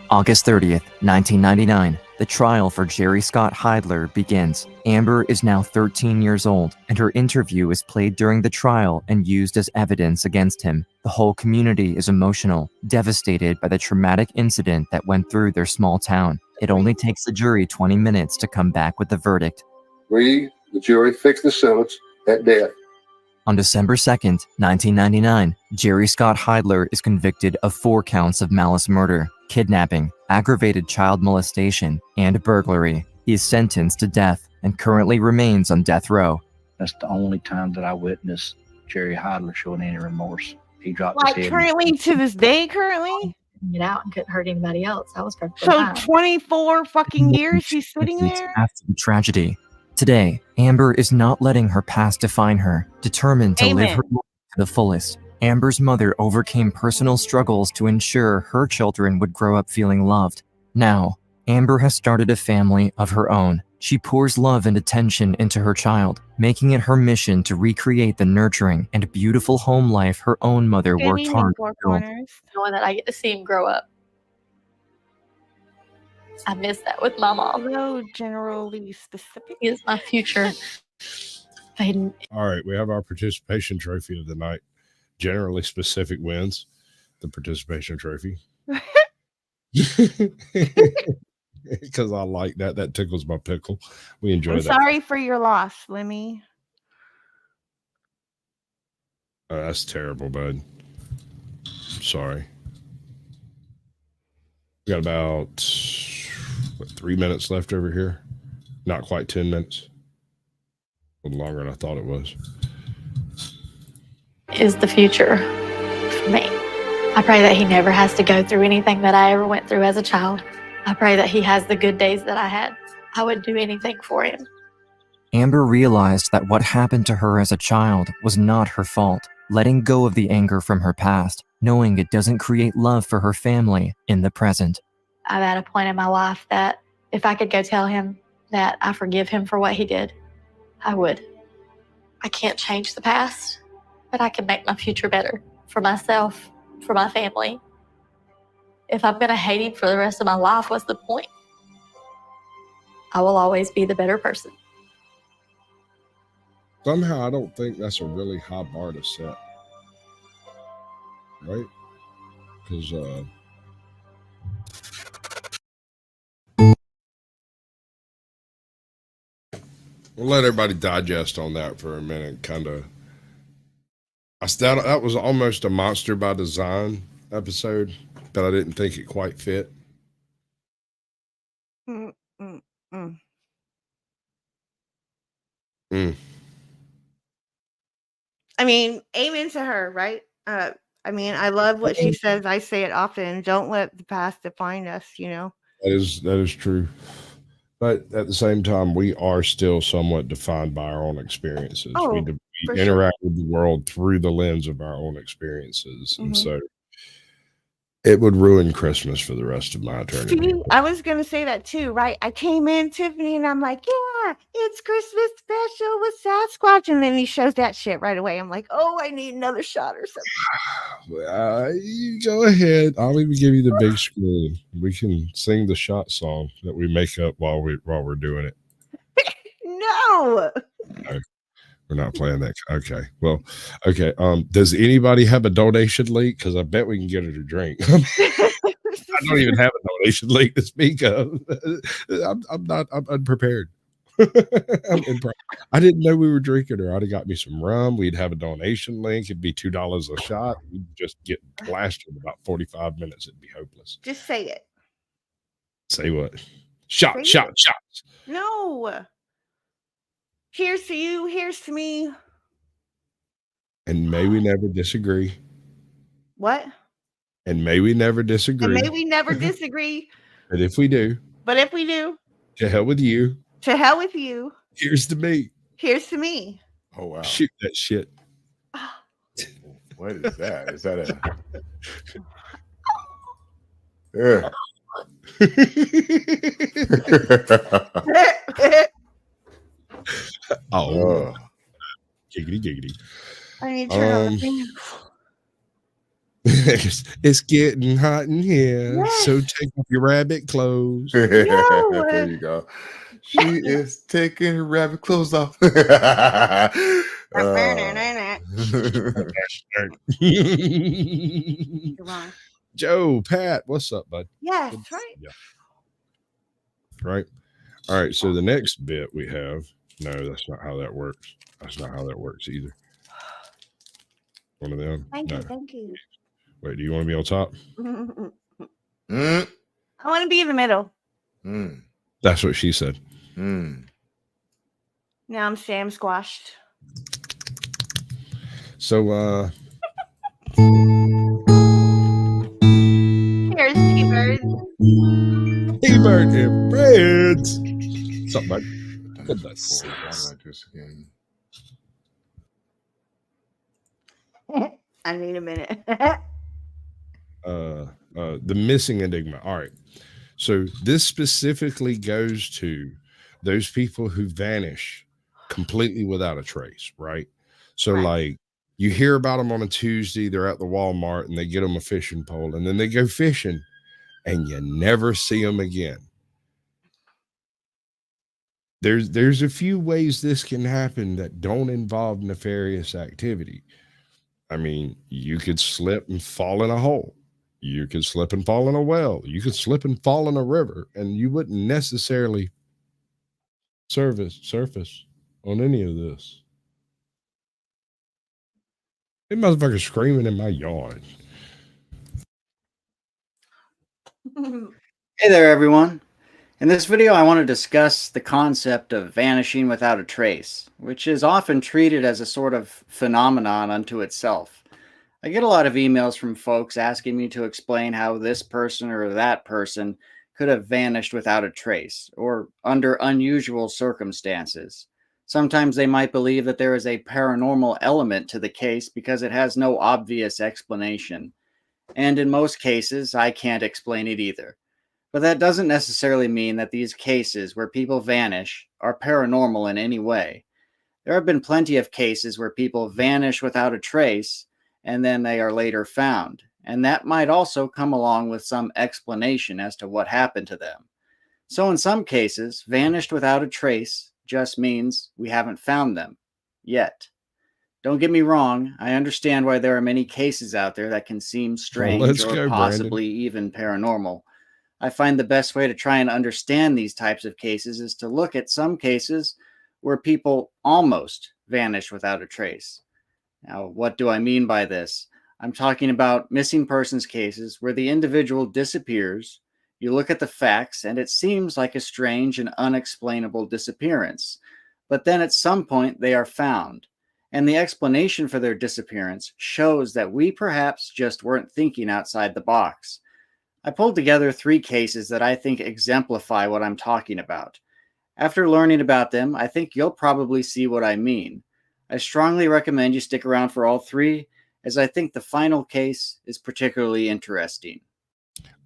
August 30th, 1999, the trial for Jerry Scott Heidler begins. Amber is now 13 years old, and her interview is played during the trial and used as evidence against him. The whole community is emotional, devastated by the traumatic incident that went through their small town. It only takes the jury 20 minutes to come back with the verdict.
We, the jury, fix the sentence at death.
On December 2nd, 1999, Jerry Scott Heidler is convicted of 4 counts of malice murder, kidnapping, aggravated child molestation, and burglary. He is sentenced to death and currently remains on death row.
That's the only time that I witnessed Jerry Heidler showing any remorse. He dropped
Like,
his head.
currently, to this day, currently?
Get out and couldn't hurt anybody else. I was perfectly
So
fine.
24 fucking years he's sitting there?
After the tragedy. Today, Amber is not letting her past define her, determined to live her life to the fullest. Amber's mother overcame personal struggles to ensure her children would grow up feeling loved. Now, Amber has started a family of her own. She pours love and attention into her child, making it her mission to recreate the nurturing and beautiful home life her own mother worked hard to build.
Knowing that I get to see him grow up. I miss that with my mom.
Hello, generally specific.
He is my future.
All right, we have our participation trophy of the night. Generally specific wins the participation trophy. Because I like that. That tickles my pickle. We enjoy
I'm
that.
sorry for your loss, Lemmy.
That's terrible, bud. Sorry. We got about 3 minutes left over here. Not quite 10 minutes. A little longer than I thought it was.
Is the future for me. I pray that he never has to go through anything that I ever went through as a child. I pray that he has the good days that I had. I would do anything for him.
Amber realized that what happened to her as a child was not her fault, letting go of the anger from her past, knowing it doesn't create love for her family in the present.
I'm at a point in my life that if I could go tell him that I forgive him for what he did, I would. I can't change the past, but I can make my future better for myself, for my family. If I'm going to hate him for the rest of my life, what's the point? I will always be the better person.
Somehow I don't think that's a really high bar to set. Right? Because we'll let everybody digest on that for a minute. Kind of, that was almost a Monster by Design episode, but I didn't think it quite fit.
Mm, mm, mm. I mean, amen to her, right? I mean, I love what she says. I say it often. Don't let the past define us, you know?
That is true. But at the same time, we are still somewhat defined by our own experiences.
Oh,
we
for
interact with the world through the lens of our own experiences. And
Mhm.
so it would ruin Christmas for the rest of my eternity.
See, I was going to say that too, right? I came in, Tiffany, and I'm like, yeah, it's Christmas special with Sasquatch. And then he shows that shit right away. I'm like, oh, I need another shot or something.
You go ahead. I'll even give you the big screen. We can sing the shot song that we make up while we're doing it.
No.
No, we're not playing that. Okay. Well, okay. Does anybody have a donation link? Because I bet we can get her to drink. I don't even have a donation link to speak of. I'm unprepared. I didn't know we were drinking her. I'd have got me some rum. We'd have a donation link. It'd be $2 a shot. We'd just get blasted in about 45 minutes. It'd be hopeless.
Just say it.
Say what? Shots.
No. Here's to you. Here's to me.
And may we never disagree.
What?
And may we never disagree.
And may we never disagree.
But if we do. To hell with you.
To hell with you.
Here's to me.
Here's to me.
Oh, wow.
Shoot that shit.
What is that? Is that a... Yeah.
Oh. Giggity.
I need to turn on the fan.
It's getting hot in here.
Yes.
So take off your rabbit clothes.
No.
There you go. She is taking her rabbit clothes off.
Joe, Pat, what's up, bud?
Yes, right.
Yeah. Right. All right. So the next bit we have. No, that's not how that works. That's not how that works either. One of them.
Thank you.
Wait, do you want to be on top?
I want to be in the middle.
That's what she said.
Now I'm Sam squashed.
So
here's T-Bird.
T-Bird and friends. Something like
I need a minute.
The missing enigma. All right. So this specifically goes to those people who vanish completely without a trace, right? So like you hear about them on a Tuesday, they're at the Walmart and they get them a fishing pole and then they go fishing and you never see them again. There's a few ways this can happen that don't involve nefarious activity. I mean, you could slip and fall in a hole. You could slip and fall in a well. You could slip and fall in a river, and you wouldn't necessarily surface on any of this. Hey, motherfucker screaming in my yard.
Hey there, everyone. In this video, I want to discuss the concept of vanishing without a trace, which is often treated as a sort of phenomenon unto itself. I get a lot of emails from folks asking me to explain how this person or that person could have vanished without a trace, or under unusual circumstances. Sometimes they might believe that there is a paranormal element to the case because it has no obvious explanation. And in most cases, I can't explain it either. But that doesn't necessarily mean that these cases where people vanish are paranormal in any way. There have been plenty of cases where people vanish without a trace and then they are later found. And that might also come along with some explanation as to what happened to them. So in some cases, vanished without a trace just means we haven't found them yet. Don't get me wrong, I understand why there are many cases out there that can seem strange
let's
or
go,
possibly even paranormal. I find the best way to try and understand these types of cases is to look at some cases where people almost vanish without a trace. Now, what do I mean by this? I'm talking about missing persons cases where the individual disappears. You look at the facts and it seems like a strange and unexplainable disappearance. But then at some point they are found. And the explanation for their disappearance shows that we perhaps just weren't thinking outside the box. I pulled together 3 cases that I think exemplify what I'm talking about. After learning about them, I think you'll probably see what I mean. I strongly recommend you stick around for all 3, as I think the final case is particularly interesting.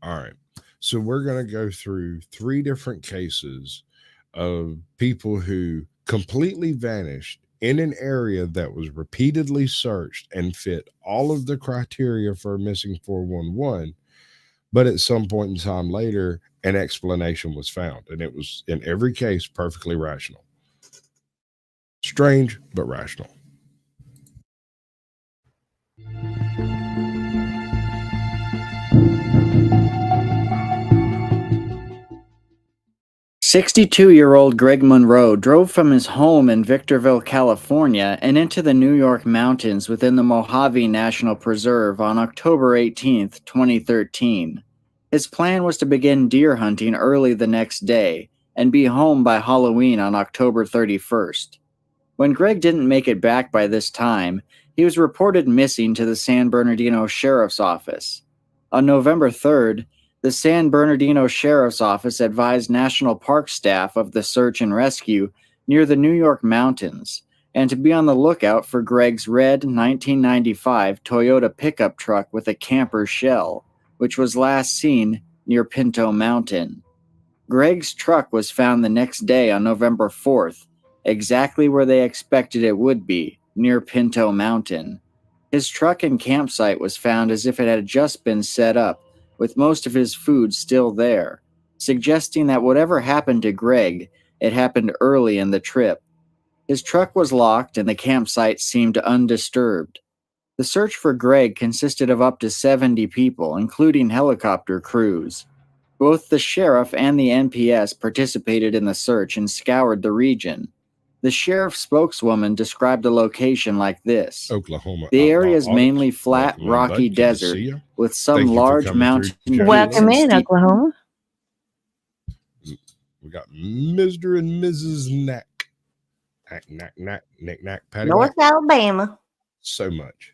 All right. So we're going to go through 3 different cases of people who completely vanished in an area that was repeatedly searched and fit all of the criteria for missing 411. But at some point in time later, an explanation was found, and it was in every case perfectly rational. Strange, but rational.
"62-year-old Greg Monroe drove from his home in Victorville, California, and into the New York mountains within the Mojave National Preserve on October 18, 2013. His plan was to begin deer hunting early the next day and be home by Halloween on October 31st. When Greg didn't make it back by this time, he was reported missing to the San Bernardino Sheriff's Office. On November 3rd, the San Bernardino Sheriff's Office advised National Park staff of the search and rescue near the New York mountains, and to be on the lookout for Greg's red 1995 Toyota pickup truck with a camper shell, which was last seen near Pinto Mountain. Greg's truck was found the next day on November 4th, exactly where they expected it would be, near Pinto Mountain. His truck and campsite was found as if it had just been set up, with most of his food still there, suggesting that whatever happened to Greg, it happened early in the trip. His truck was locked and the campsite seemed undisturbed. The search for Greg consisted of up to 70 people, including helicopter crews. Both the sheriff and the NPS participated in the search and scoured the region. The sheriff's spokeswoman described the location like this:
Oklahoma.
"The area is mainly flat, rocky desert with some large mountain peaks."
Welcome in, Oklahoma.
We got Mr. and Mrs. Knack. Knack, patty
North
whack.
Alabama.
So much.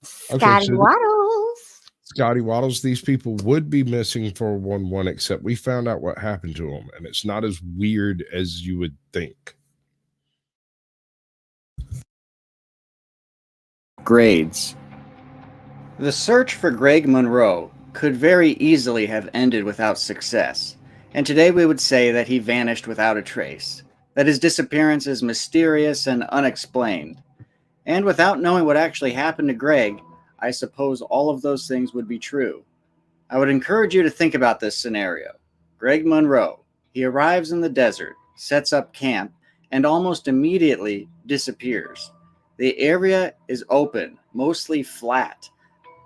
Scotty Waddles.
Scotty Waddles, these people would be missing 411, except we found out what happened to them, and it's not as weird as you would think.
Grades. The search for Greg Monroe could very easily have ended without success, and today we would say that he vanished without a trace, that his disappearance is mysterious and unexplained. And without knowing what actually happened to Greg, I suppose all of those things would be true. I would encourage you to think about this scenario. Greg Monroe, he arrives in the desert, sets up camp, and almost immediately disappears. The area is open, mostly flat,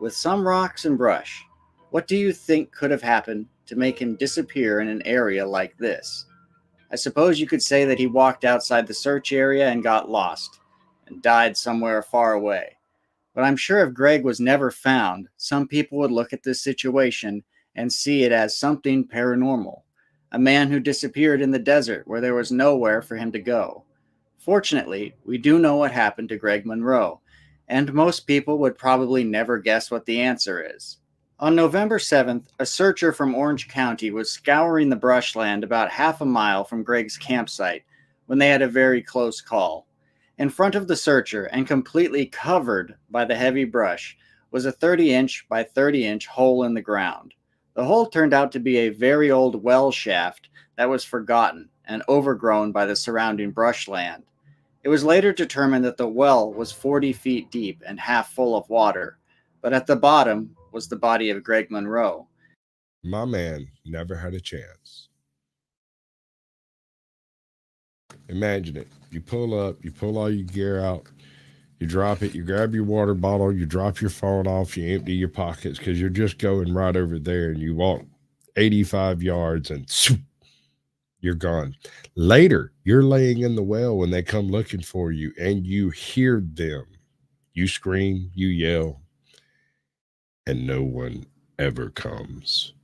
with some rocks and brush. What do you think could have happened to make him disappear in an area like this? I suppose you could say that he walked outside the search area and got lost, and died somewhere far away. But I'm sure if Greg was never found, some people would look at this situation and see it as something paranormal. A man who disappeared in the desert where there was nowhere for him to go. Fortunately, we do know what happened to Greg Monroe, and most people would probably never guess what the answer is. On November 7th, a searcher from Orange County was scouring the brushland about half a mile from Greg's campsite when they had a very close call. In front of the searcher, and completely covered by the heavy brush, was a 30-inch by 30-inch hole in the ground. The hole turned out to be a very old well shaft that was forgotten and overgrown by the surrounding brushland. It was later determined that the well was 40 feet deep and half full of water, but at the bottom was the body of Greg Monroe.
My man never had a chance. Imagine it. You pull up, you pull all your gear out, you drop it, you grab your water bottle, you drop your phone off, you empty your pockets because you're just going right over there, and you walk 85 yards and you're gone. Later, you're laying in the well when they come looking for you, and you hear them. You scream, you yell, and no one ever comes.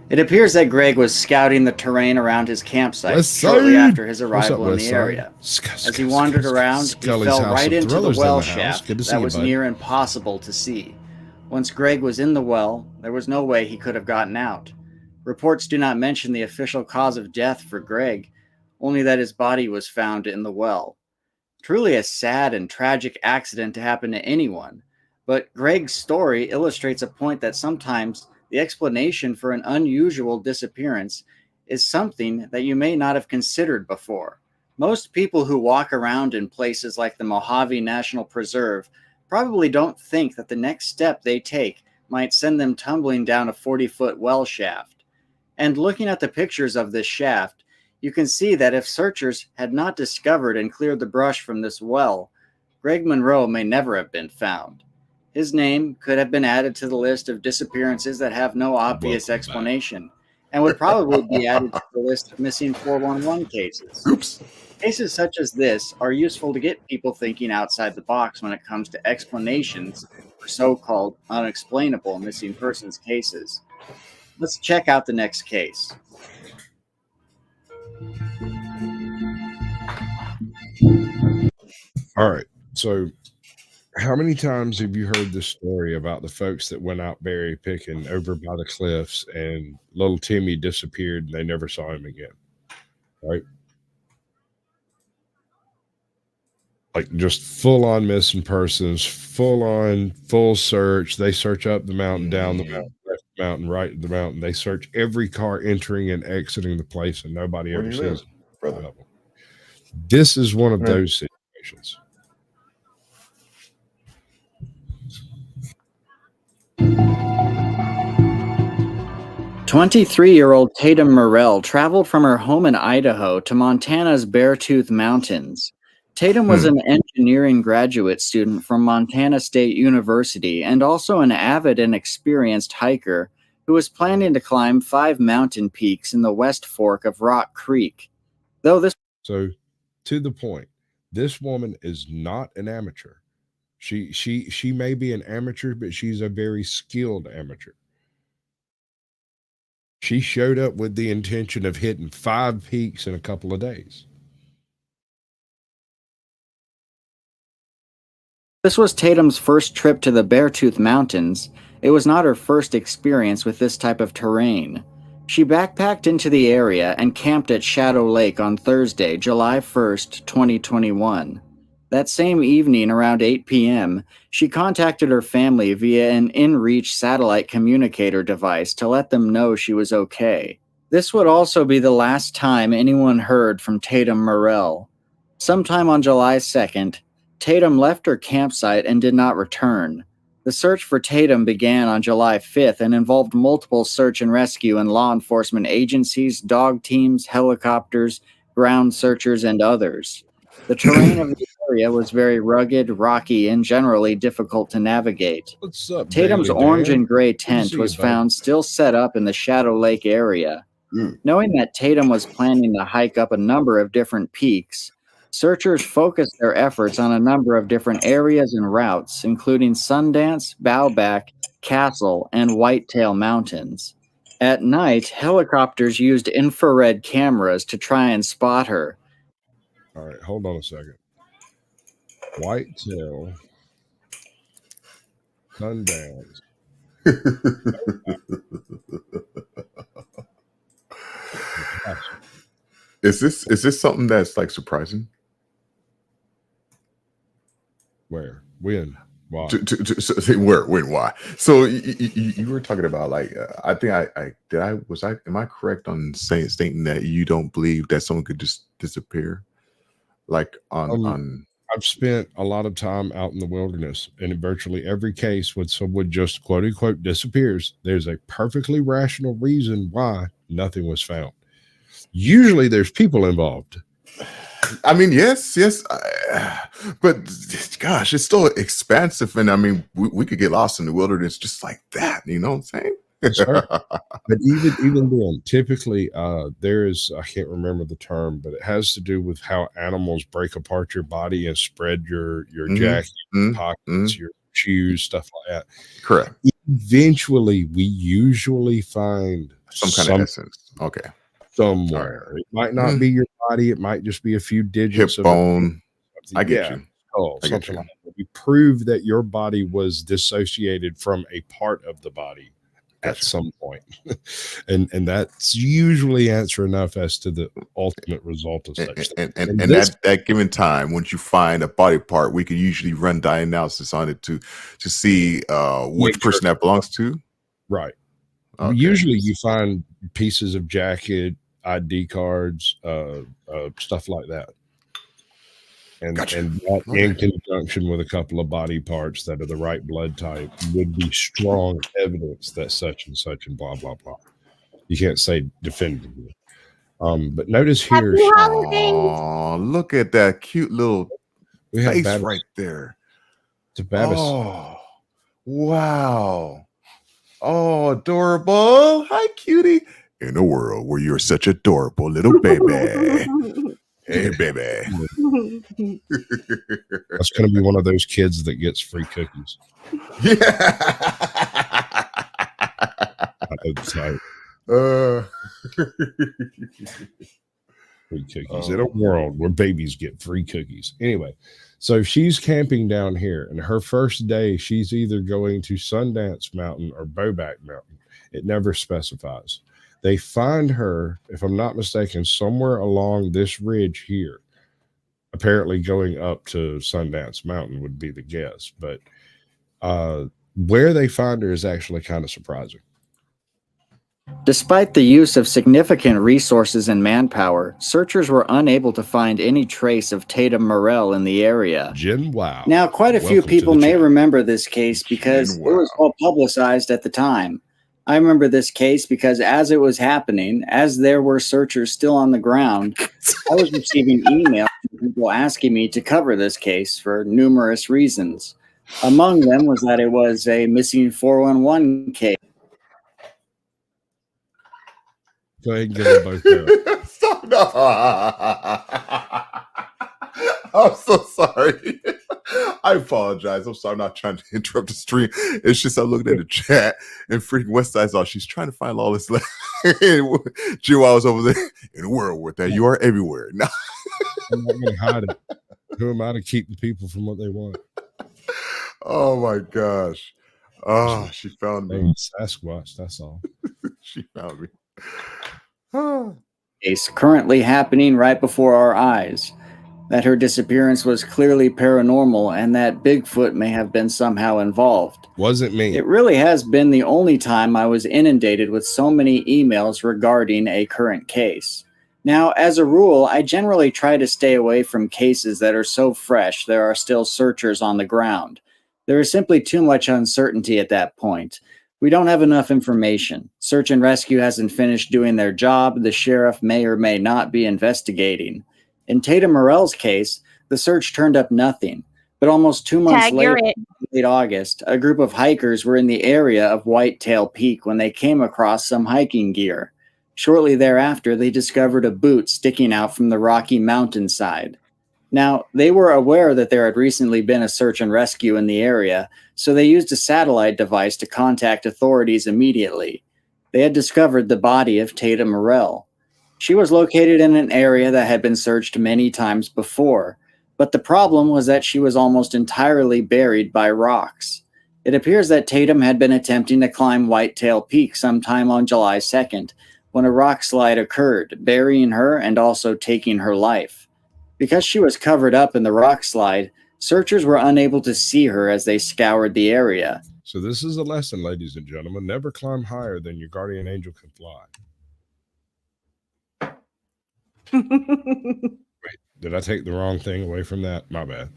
It appears that Greg was scouting the terrain around his campsite shortly after his arrival in the area. As he wandered around, he fell right into the well shaft that was near impossible to see. Once Greg was in the well, there was no way he could have gotten out. Reports do not mention the official cause of death for Greg, only that his body was found in the well. Truly a sad and tragic accident to happen to anyone, but Greg's story illustrates a point that sometimes the explanation for an unusual disappearance is something that you may not have considered before. Most people who walk around in places like the Mojave National Preserve probably don't think that the next step they take might send them tumbling down a 40-foot well shaft. And looking at the pictures of this shaft, you can see that if searchers had not discovered and cleared the brush from this well, Greg Monroe may never have been found. His name could have been added to the list of disappearances that have no obvious explanation, and would probably be added to the list of missing 411 cases.
Oops.
Cases such as this are useful to get people thinking outside the box when it comes to explanations for so-called unexplainable missing persons cases. Let's check out the next case.
All right. So, how many times have you heard the story about the folks that went out berry picking over by the cliffs and little Timmy disappeared and they never saw him again? Right? Like just full on missing persons, full search. They search up the mountain, down the mountain, left the mountain, right the mountain. They search every car entering and exiting the place, and nobody ever sees them. This is one of those situations.
23-year-old Tatum Morell traveled from her home in Idaho to Montana's Beartooth Mountains. Tatum was an engineering graduate student from Montana State University and also an avid and experienced hiker who was planning to climb 5 mountain peaks in the West Fork of Rock Creek.
So, to the point, this woman is not an amateur. She may be an amateur, but she's a very skilled amateur. She showed up with the intention of hitting 5 peaks in a couple of days.
This was Tatum's first trip to the Beartooth Mountains. It was not her first experience with this type of terrain. She backpacked into the area and camped at Shadow Lake on Thursday, July 1st, 2021. That same evening, around 8 p.m., she contacted her family via an inReach satellite communicator device to let them know she was okay. This would also be the last time anyone heard from Tatum Morell. Sometime on July 2nd, Tatum left her campsite and did not return. The search for Tatum began on July 5th and involved multiple search and rescue and law enforcement agencies, dog teams, helicopters, ground searchers, and others. The terrain of the area was very rugged, rocky, and generally difficult to navigate.
What's up,
Tatum's
Daily
orange
Dan?
and gray
Good to
tent
see
was
you, bud.
found still set up in the Shadow Lake area. Knowing that Tatum was planning to hike up a number of different peaks, searchers focused their efforts on a number of different areas and routes, including Sundance, Bowback, Castle, and Whitetail Mountains. At night, helicopters used infrared cameras to try and spot her.
All right, hold on a second. Whitetail, Sundance.
Is this something that's like surprising?
Where? When? Why?
Where? When? Why? So you were talking about like I think am I correct on stating that you don't believe that someone could just disappear, like on
I've spent a lot of time out in the wilderness, and in virtually every case when someone just quote unquote disappears, there's a perfectly rational reason why nothing was found. Usually there's people involved.
I mean, yes, but gosh, it's still expansive, and I mean, we could get lost in the wilderness just like that. You know what I'm saying?
Sure. But even then, typically, there is, I can't remember the term, but it has to do with how animals break apart your body and spread your jacket, your pockets, your shoes, stuff like that.
Correct.
Eventually, we usually find
some kind of essence. Okay.
Somewhere. It might not be your body. It might just be a few digits
hip
of
bone. I get you.
Something like that. We prove that your body was dissociated from a part of the body at some point. and that's usually answer enough as to the ultimate result of such
and that given time, once you find a body part, we can usually run diagnosis on it to see which person that belongs to.
Right. Okay. Usually you find pieces of jacket, ID cards, stuff like that. And that in conjunction with a couple of body parts that are the right blood type would be strong evidence that such and such and blah, blah, blah. You can't say definitively. But notice here.
Oh, look at that cute little face right there.
It's a baby.
Oh, wow. Oh, adorable. Hi, cutie. In a world where you're such adorable little baby. Hey, baby.
That's going to be one of those kids that gets free cookies.
Yeah.
Free cookies in a world where babies get free cookies. Anyway, so she's camping down here, and her first day, she's either going to Sundance Mountain or Bowback Mountain. It never specifies. They find her, if I'm not mistaken, somewhere along this ridge here. Apparently going up to Sundance Mountain would be the guess. But where they find her is actually kind of surprising.
Despite the use of significant resources and manpower, searchers were unable to find any trace of Tatum Morell in the area.
Wow.
Now, quite a few people may remember this case because it was well publicized at the time. I remember this case because as it was happening, as there were searchers still on the ground, I was receiving emails from people asking me to cover this case for numerous reasons. Among them was that it was a missing 411 case.
Go ahead and give them both there.
Stop. No. I'm so sorry. I apologize. I'm sorry. I'm not trying to interrupt the stream. It's just I'm looking at the chat and freaking Westside's all she's trying to find lawless. Jill, I was over there in a world with that. You are everywhere. No.
I'm not going to hide it. Who am I to keep the people from what they want?
Oh my gosh. Oh, she found me.
Sasquatch, that's all.
She found me.
Case currently happening right before our eyes. That her disappearance was clearly paranormal and that Bigfoot may have been somehow involved.
Wasn't me.
It really has been the only time I was inundated with so many emails regarding a current case. Now, as a rule, I generally try to stay away from cases that are so fresh there are still searchers on the ground. There is simply too much uncertainty at that point. We don't have enough information. Search and rescue hasn't finished doing their job. The sheriff may or may not be investigating. In Tatum Morell's case, the search turned up nothing. But almost 2 months later, in late August, a group of hikers were in the area of Whitetail Peak when they came across some hiking gear. Shortly thereafter, they discovered a boot sticking out from the rocky mountainside. Now, they were aware that there had recently been a search and rescue in the area, so they used a satellite device to contact authorities immediately. They had discovered the body of Tatum Morell. She was located in an area that had been searched many times before, but the problem was that she was almost entirely buried by rocks. It appears that Tatum had been attempting to climb Whitetail Peak sometime on July 2nd, when a rock slide occurred, burying her and also taking her life. Because she was covered up in the rock slide, searchers were unable to see her as they scoured the area.
So this is a lesson, ladies and gentlemen. Never climb higher than your guardian angel can fly. Did I take the wrong thing away from that? My bad.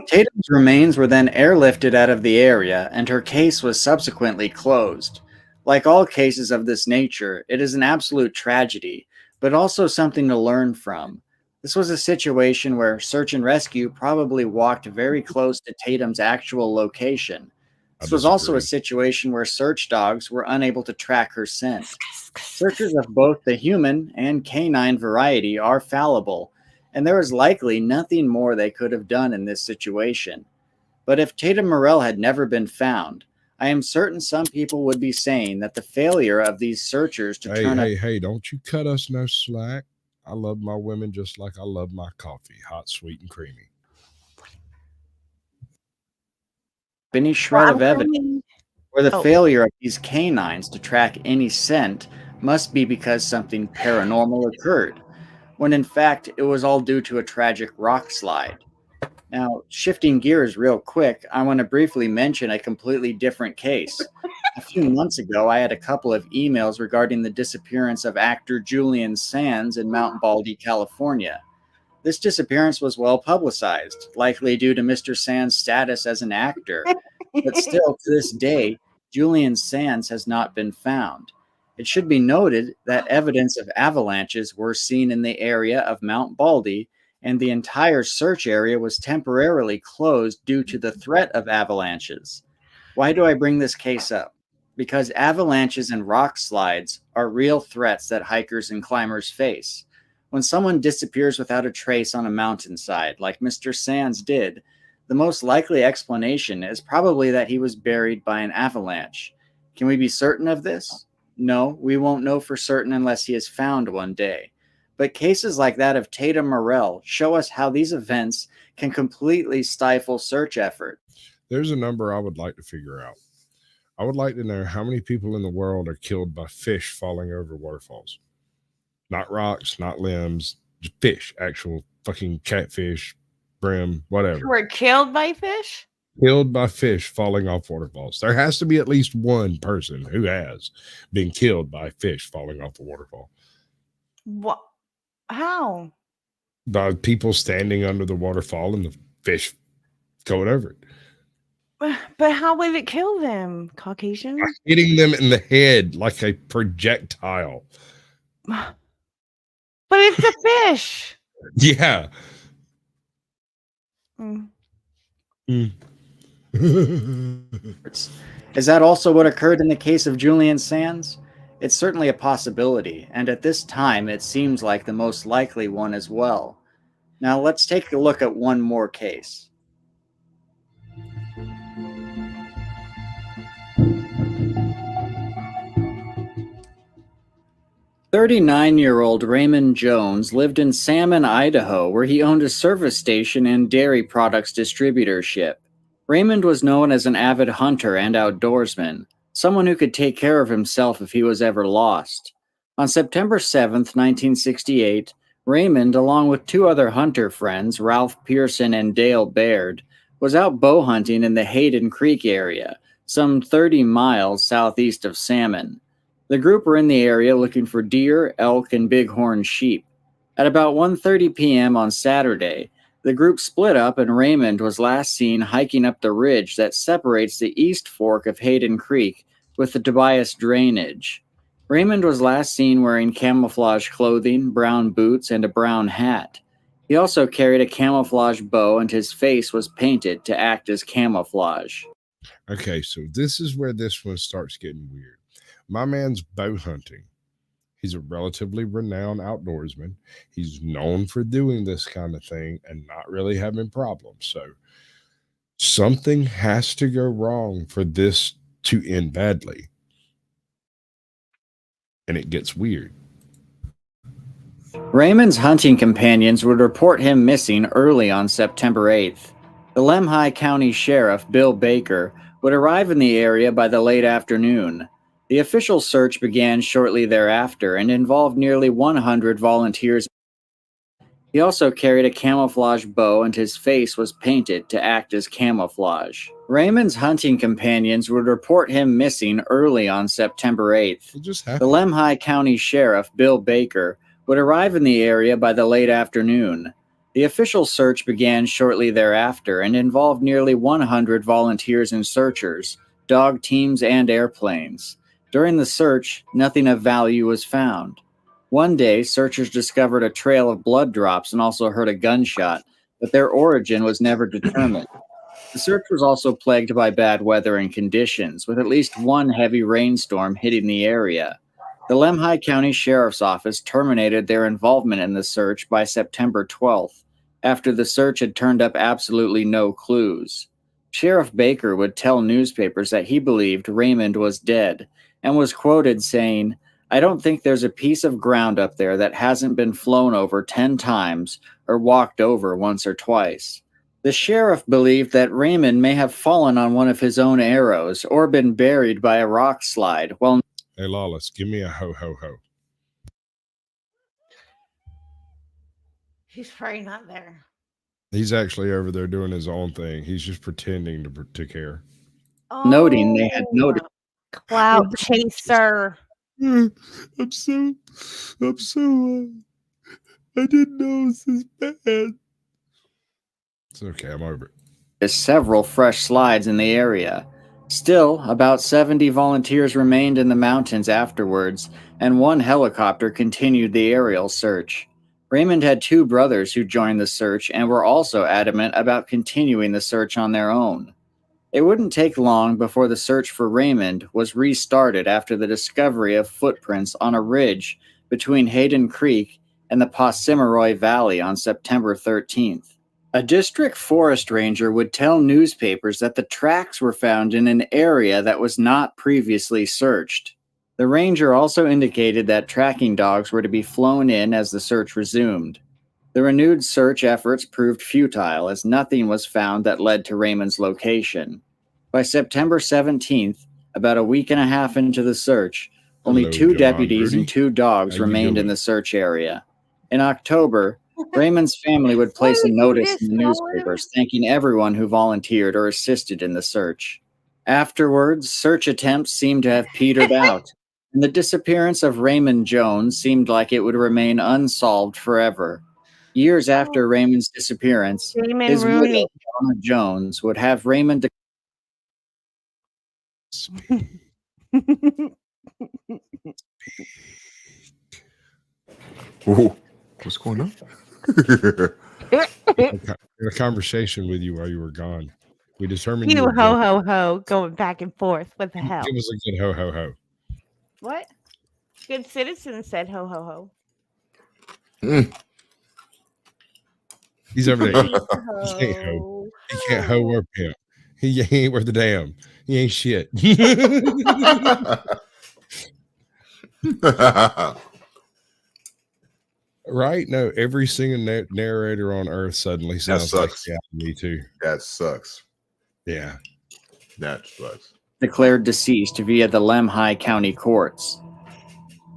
Tatum's remains were then airlifted out of the area, and her case was subsequently closed. Like all cases of this nature, it is an absolute tragedy, but also something to learn from. This was a situation where search and rescue probably walked very close to Tatum's actual location. This was also a situation where search dogs were unable to track her scent. Searchers of both the human and canine variety are fallible, and there is likely nothing more they could have done in this situation. But if Tatum Morell had never been found, I am certain some people would be saying that the failure of these searchers to turn up...
Hey, don't you cut us no slack. I love my women just like I love my coffee, hot, sweet, and creamy.
Any shred of evidence or the failure of these canines to track any scent must be because something paranormal occurred, when in fact it was all due to a tragic rock slide. Now, shifting gears real quick, I want to briefly mention a completely different case. A few months ago, I had a couple of emails regarding the disappearance of actor Julian Sands in Mount Baldy, California. This disappearance was well publicized, likely due to Mr. Sands' status as an actor. But still, to this day, Julian Sands has not been found. It should be noted that evidence of avalanches were seen in the area of Mount Baldy, and the entire search area was temporarily closed due to the threat of avalanches. Why do I bring this case up? Because avalanches and rock slides are real threats that hikers and climbers face. When someone disappears without a trace on a mountainside, like Mr. Sands did, the most likely explanation is probably that he was buried by an avalanche. Can we be certain of this? No, we won't know for certain unless he is found one day. But cases like that of Tatum Morell show us how these events can completely stifle search effort.
There's a number I would like to figure out. I would like to know how many people in the world are killed by fish falling over waterfalls. Not rocks, not limbs, just fish, actual fucking catfish, brim, whatever.
Were killed by fish?
Killed by fish falling off waterfalls. There has to be at least one person who has been killed by fish falling off a waterfall.
What? How?
By people standing under the waterfall and the fish going over it.
But how would it kill them? Caucasian?
By hitting them in the head like a projectile.
But it's a fish.
Yeah.
Is that also what occurred in the case of Julian Sands? It's certainly a possibility, and at this time it seems like the most likely one as well. Now let's take a look at one more case. "39-year-old Raymond Jones lived in Salmon, Idaho, where he owned a service station and dairy products distributorship. Raymond was known as an avid hunter and outdoorsman, someone who could take care of himself if he was ever lost. On September 7th, 1968, Raymond, along with two other hunter friends, Ralph Pearson and Dale Baird, was out bow hunting in the Hayden Creek area, some 30 miles southeast of Salmon. The group were in the area looking for deer, elk, and bighorn sheep. At about 1:30 p.m. on Saturday, the group split up and Raymond was last seen hiking up the ridge that separates the east fork of Hayden Creek with the Tobias drainage. Raymond was last seen wearing camouflage clothing, brown boots, and a brown hat. He also carried a camouflage bow and his face was painted to act as camouflage.
Okay, so this is where this one starts getting weird. My man's bow hunting. He's a relatively renowned outdoorsman. He's known for doing this kind of thing and not really having problems. So something has to go wrong for this to end badly. And it gets weird.
Raymond's hunting companions would report him missing early on September 8th. The Lemhi County Sheriff, Bill Baker, would arrive in the area by the late afternoon. The official search began shortly thereafter and involved nearly 100 volunteers. He also carried a camouflage bow and his face was painted to act as camouflage. Raymond's hunting companions would report him missing early on September 8th. The Lemhi County Sheriff, Bill Baker, would arrive in the area by the late afternoon. The official search began shortly thereafter and involved nearly 100 volunteers and searchers, dog teams, and airplanes. During the search, nothing of value was found. One day, searchers discovered a trail of blood drops and also heard a gunshot, but their origin was never determined. The search was also plagued by bad weather and conditions, with at least one heavy rainstorm hitting the area. The Lemhi County Sheriff's Office terminated their involvement in the search by September 12th, after the search had turned up absolutely no clues. Sheriff Baker would tell newspapers that he believed Raymond was dead, and was quoted saying, "I don't think there's a piece of ground up there that hasn't been flown over 10 times or walked over once or twice." The sheriff believed that Raymond may have fallen on one of his own arrows or been buried by a rock slide. Well,
Hey, Lawless, give me a ho ho ho.
He's probably not there.
He's actually over there doing his own thing. He's just pretending to care.
Noting they had noticed.
Clout chaser.
I'm so. I didn't know it was this bad. It's okay. I'm over it.
There's several fresh slides in the area. Still, about 70 volunteers remained in the mountains afterwards, and one helicopter continued the aerial search. Raymond had two brothers who joined the search and were also adamant about continuing the search on their own. It wouldn't take long before the search for Raymond was restarted after the discovery of footprints on a ridge between Hayden Creek and the Possimiroy Valley on September 13th. A district forest ranger would tell newspapers that the tracks were found in an area that was not previously searched. The ranger also indicated that tracking dogs were to be flown in as the search resumed. The renewed search efforts proved futile as nothing was found that led to Raymond's location. By September 17th, about a week and a half into the search, only
Hello,
two
John
deputies
Rudy.
and two dogs
How you
remained in
doing?
the search area. In October, Raymond's family would place a
would you
notice
just
in the
call him?
newspapers thanking everyone who volunteered or assisted in the search. Afterwards, search attempts seemed to have petered out, and the disappearance of Raymond Jones seemed like it would remain unsolved forever. Years after Raymond's disappearance,
Damon
his
Rooney.
widow, Donna Jones, would have Raymond
Ooh, what's going on?
In a conversation with you while you were gone. We determined
You
were
ho
dead.
ho ho going back and forth. What the hell?
Give us a good ho ho ho.
What? Good citizen said ho ho ho.
He's over there. He
Ho,
can't ho. He can't ho or pimp. He ain't worth a damn. He ain't shit. Right? No, every single narrator on earth suddenly sounds like
sucks.
yeah, me too.
That sucks.
Yeah.
That sucks.
declared deceased via the Lemhi County courts.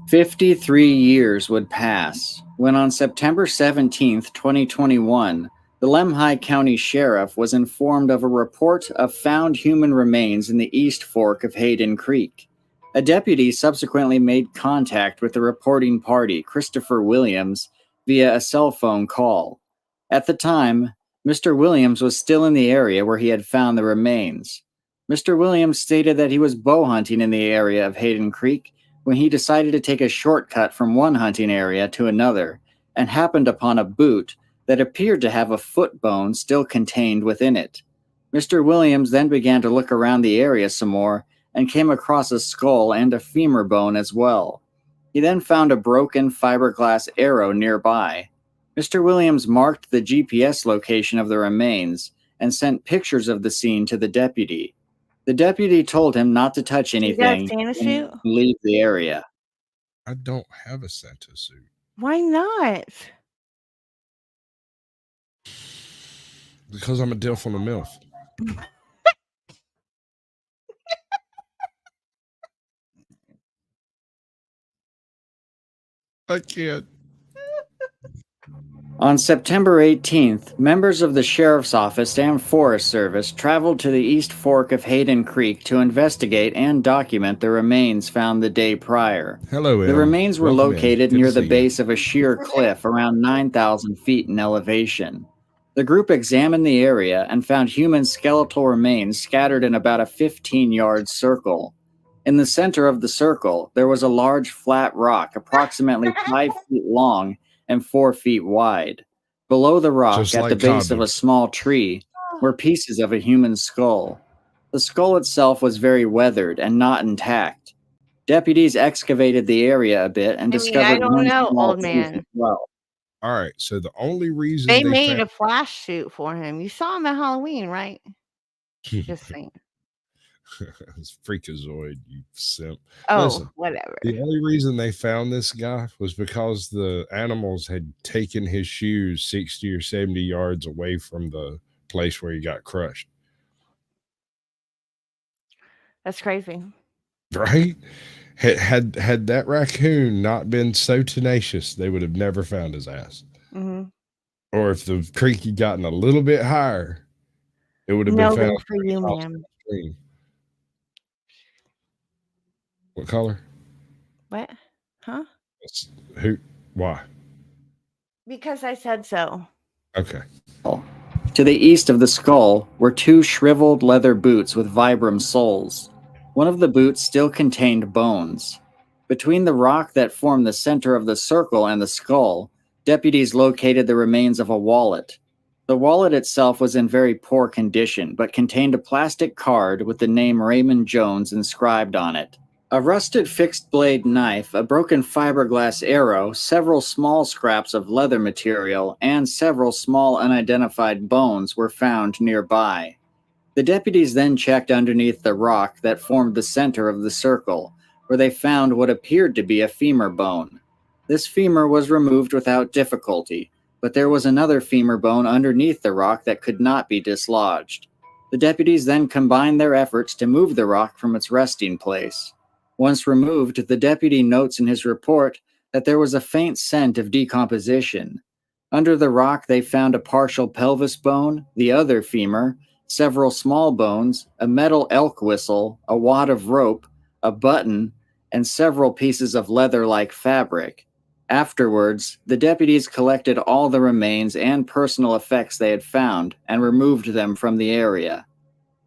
53 years would pass when on September 17, 2021, the Lemhi County Sheriff was informed of a report of found human remains in the East Fork of Hayden Creek. A deputy subsequently made contact with the reporting party, Christopher Williams, via a cell phone call. At the time, Mr. Williams was still in the area where he had found the remains. Mr. Williams stated that he was bow hunting in the area of Hayden Creek when he decided to take a shortcut from one hunting area to another and happened upon a boot that appeared to have a foot bone still contained within it. Mr. Williams then began to look around the area some more and came across a skull and a femur bone as well. He then found a broken fiberglass arrow nearby. Mr. Williams marked the GPS location of the remains and sent pictures of the scene to the deputy. The deputy told him not to touch
You got a
anything
Santa
and
suit?
leave the area.
I don't have a Santa suit.
Why not?
Because I'm a dilf on a MILF. I can't.
On September 18th, members of the Sheriff's Office and Forest Service traveled to the East Fork of Hayden Creek to investigate and document the remains found the day prior.
Hello,
The
Em.
remains were
Welcome in.
located
Good
near
to
the
see you.
base of a sheer cliff around 9,000 feet in elevation. The group examined the area and found human skeletal remains scattered in about a 15-yard circle. In the center of the circle, there was a large flat rock approximately 5 feet long and 4 feet wide. Below the rock,
Just
at
like
the base of a
condoms.
small tree, were pieces of a human skull. The skull itself was very weathered and not intact. Deputies excavated the area a bit and
I mean, I
discovered
don't
one
know,
small
old
tooth
man.
as well.
All right. So the only reason
They
they
made
found
a flash suit for him. You saw him at Halloween, right? Just saying.
It's Freakazoid, you simp.
Oh,
Listen,
whatever.
the only reason they found this guy was because the animals had taken his shoes 60 or 70 yards away from the place where he got crushed.
That's crazy.
Right? Had that raccoon not been so tenacious, they would have never found his ass.
Mm-hmm.
Or if the creek had gotten a little bit higher, it would have been
No
found
good for you,
across
ma'am.
the stream. What color?
What? Huh?
Who? Why?
Because I said so.
Okay.
To the east of the skull were two shriveled leather boots with vibram soles. One of the boots still contained bones. Between the rock that formed the center of the circle and the skull, deputies located the remains of a wallet. The wallet itself was in very poor condition, but contained a plastic card with the name Raymond Jones inscribed on it. A rusted fixed-blade knife, a broken fiberglass arrow, several small scraps of leather material, and several small unidentified bones were found nearby. The deputies then checked underneath the rock that formed the center of the circle, where they found what appeared to be a femur bone. This femur was removed without difficulty, but there was another femur bone underneath the rock that could not be dislodged. The deputies then combined their efforts to move the rock from its resting place. Once removed, the deputy notes in his report that there was a faint scent of decomposition. Under the rock, they found a partial pelvis bone, the other femur, several small bones, a metal elk whistle, a wad of rope, a button, and several pieces of leather-like fabric. Afterwards, the deputies collected all the remains and personal effects they had found and removed them from the area.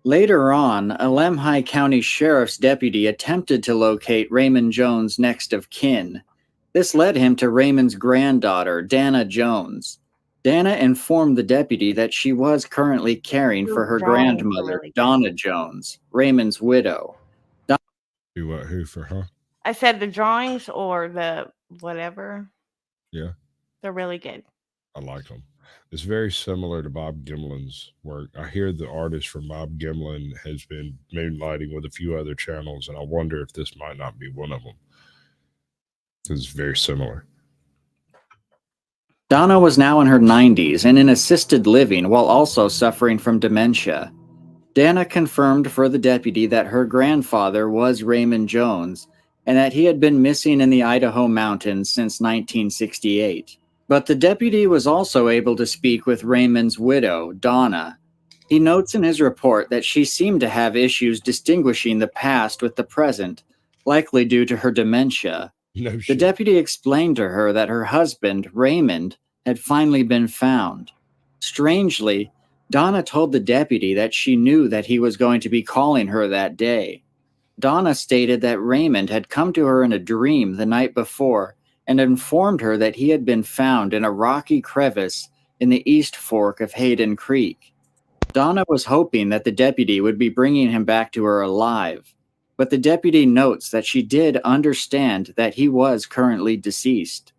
Later on, a Lemhi County Sheriff's deputy attempted to locate Raymond Jones' next of kin. This led him to Raymond's granddaughter, Dana Jones. Dana informed the deputy that she was currently caring for her grandmother, Donna Jones, Raymond's widow.
Who for her?
I said the drawings or the whatever.
Yeah.
They're really good.
I like them. It's very similar to Bob Gimlin's work. I hear the artist from Bob Gimlin has been moonlighting with a few other channels, and I wonder if this might not be one of them. It's very similar.
Donna was now in her 90s and in assisted living while also suffering from dementia. Dana confirmed for the deputy that her grandfather was Raymond Jones and that he had been missing in the Idaho mountains since 1968. But the deputy was also able to speak with Raymond's widow, Donna. He notes in his report that she seemed to have issues distinguishing the past with the present, likely due to her dementia. The deputy explained to her that her husband, Raymond, had finally been found. Strangely, Donna told the deputy that she knew that he was going to be calling her that day. Donna stated that Raymond had come to her in a dream the night before and informed her that he had been found in a rocky crevice in the East Fork of Hayden Creek. Donna was hoping that the deputy would be bringing him back to her alive, but the deputy notes that she did understand that he was currently deceased.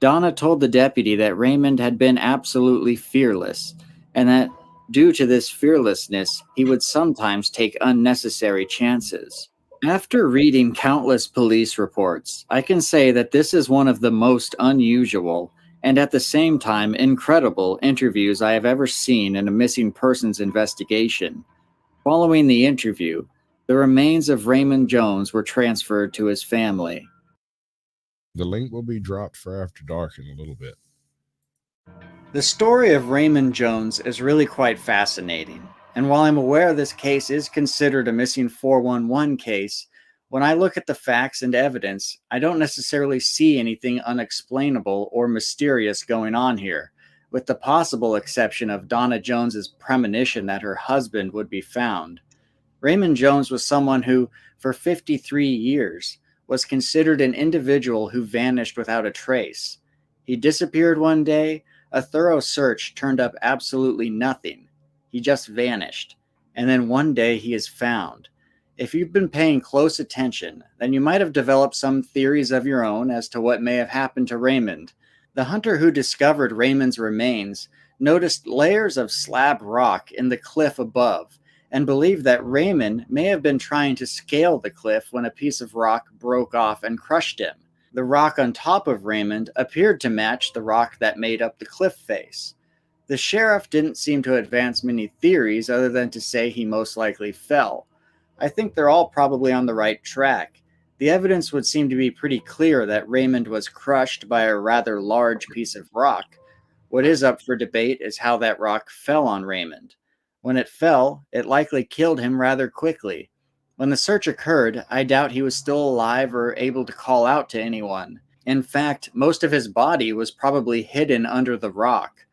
Donna told the deputy that Raymond had been absolutely fearless, and that due to this fearlessness, he would sometimes take unnecessary chances. After reading countless police reports, I can say that this is one of the most unusual and at the same time incredible interviews I have ever seen in a missing persons investigation. Following the interview, the remains of Raymond Jones were transferred to his family.
The link will be dropped for After Dark in a little bit.
The story of Raymond Jones is really quite fascinating, and while I'm aware this case is considered a missing 411 case, when I look at the facts and evidence, I don't necessarily see anything unexplainable or mysterious going on here, with the possible exception of Donna Jones's premonition that her husband would be found. Raymond Jones was someone who, for 53 years, was considered an individual who vanished without a trace. He disappeared one day. A thorough search turned up absolutely nothing. He just vanished. And then one day he is found. If you've been paying close attention, then you might have developed some theories of your own as to what may have happened to Raymond. The hunter who discovered Raymond's remains noticed layers of slab rock in the cliff above and believed that Raymond may have been trying to scale the cliff when a piece of rock broke off and crushed him. The rock on top of Raymond appeared to match the rock that made up the cliff face. The sheriff didn't seem to advance many theories other than to say he most likely fell. I think they're all probably on the right track. The evidence would seem to be pretty clear that Raymond was crushed by a rather large piece of rock. What is up for debate is how that rock fell on Raymond. When it fell, it likely killed him rather quickly. When the search occurred, I doubt he was still alive or able to call out to anyone. In fact, most of his body was probably hidden under the rock.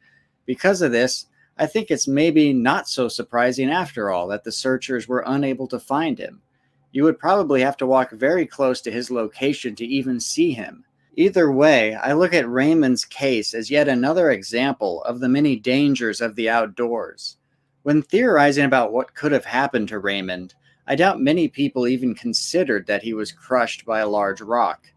Because of this, I think it's maybe not so surprising after all that the searchers were unable to find him. You would probably have to walk very close to his location to even see him. Either way, I look at Raymond's case as yet another example of the many dangers of the outdoors. When theorizing about what could have happened to Raymond, I doubt many people even considered that he was crushed by a large rock.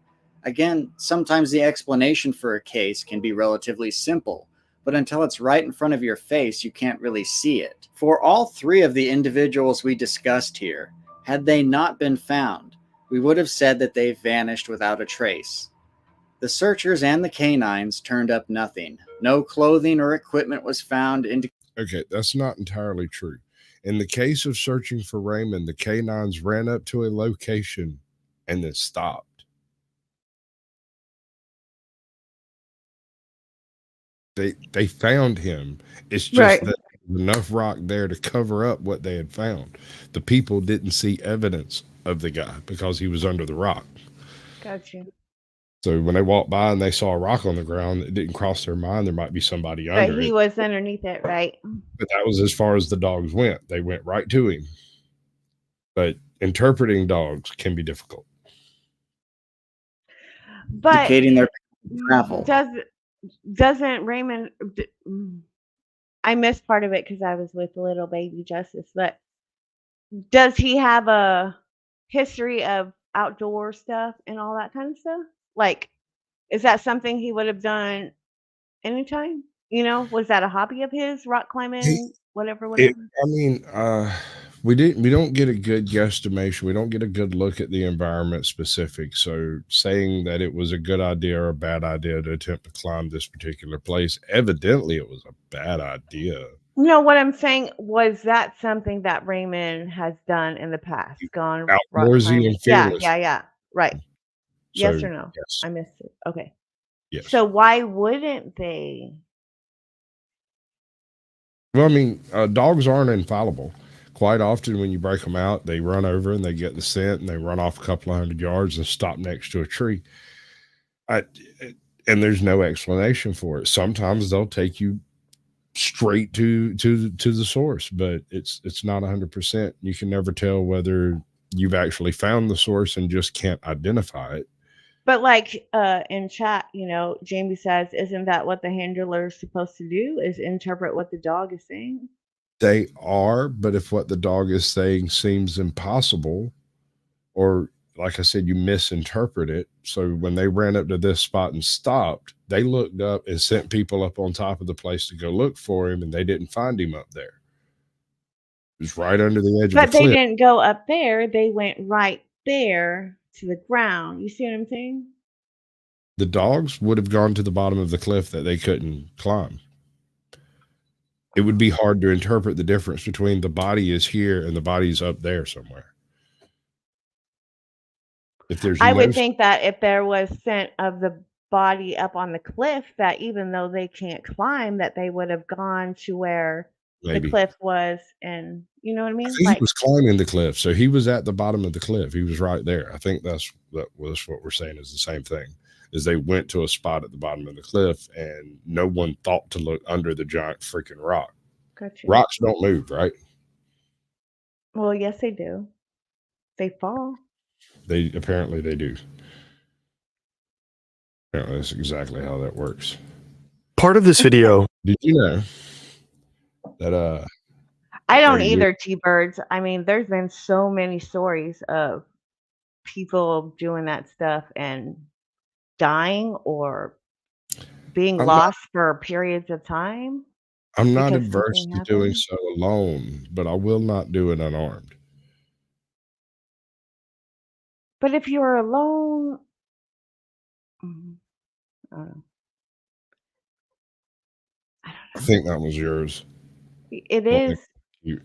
Again, sometimes the explanation for a case can be relatively simple, but until it's right in front of your face, you can't really see it. For all three of the individuals we discussed here, had they not been found, we would have said that they vanished without a trace. The searchers and the canines turned up nothing. No clothing or equipment was found.
Okay, that's not entirely true. In the case of searching for Raymond, the canines ran up to a location and then stopped. They found him. It's just
Right.
that there was enough rock there to cover up what they had found. The people didn't see evidence of the guy because he was under the rock.
Gotcha.
So when they walked by and they saw a rock on the ground, it didn't cross their mind there might be somebody
But
under
he
it.
was underneath it, right?
But that was as far as the dogs went. They went right to him. But interpreting dogs can be difficult.
But
indicating their travel.
doesn't Raymond? I missed part of it because I was with little baby Justice. But does he have a history of outdoor stuff and all that kind of stuff? Like, is that something he would have done anytime? You know, was that a hobby of his? Rock climbing, whatever.
We don't get a good guesstimation. We don't get a good look at the environment specific. So saying that it was a good idea or a bad idea to attempt to climb this particular place, evidently it was a bad idea.
No, what I'm saying was that something that Raymond has done in the past, gone rock
Outdoorsy
climbing.
and fearless.
Yeah. Right. Yes
So,
or no?
yes.
I missed it. Okay.
Yes.
So why wouldn't they?
Well, I mean, dogs aren't infallible. Quite often when you break them out, they run over and they get the scent and they run off a couple of 100 yards and stop next to a tree. And there's no explanation for it. Sometimes they'll take you straight to the source, but it's not 100%. You can never tell whether you've actually found the source and just can't identify it.
But like in chat, Jamie says, isn't that what the handler is supposed to do? Is interpret what the dog is saying?
They are, but if what the dog is saying seems impossible, or like I said, you misinterpret it. So when they ran up to this spot and stopped, they looked up and sent people up on top of the place to go look for him, and they didn't find him up there. It was right under the edge of
But
the
they
cliff.
didn't go up there. They went right there to the ground. You see what I'm saying?
The dogs would have gone to the bottom of the cliff that they couldn't climb. It would be hard to interpret the difference between the body is here and the body's up there somewhere. If there's
I would think that if there was scent of the body up on the cliff, that even though they can't climb, that they would have gone to where the
Maybe.
cliff was, and you know what I
I
mean?
think
Like,
he was climbing the cliff, so he was at the bottom of the cliff. He was right there. I think that was what we're saying is the same thing. Is they went to a spot at the bottom of the cliff, and no one thought to look under the giant freaking rock.
gotcha.
Rocks don't move, right?
Well, yes, they do. They fall.
Apparently they do. Apparently that's exactly how that works.
Part of this video.
Did you know that
I don't either, T-Birds. I mean, there's been so many stories of people doing that stuff and dying or being lost for periods of time.
I'm not
because
adverse
something
to doing
happened.
so alone, but I will not do it unarmed.
But if you're alone, I don't know.
I think that was yours.
It
Well,
is
you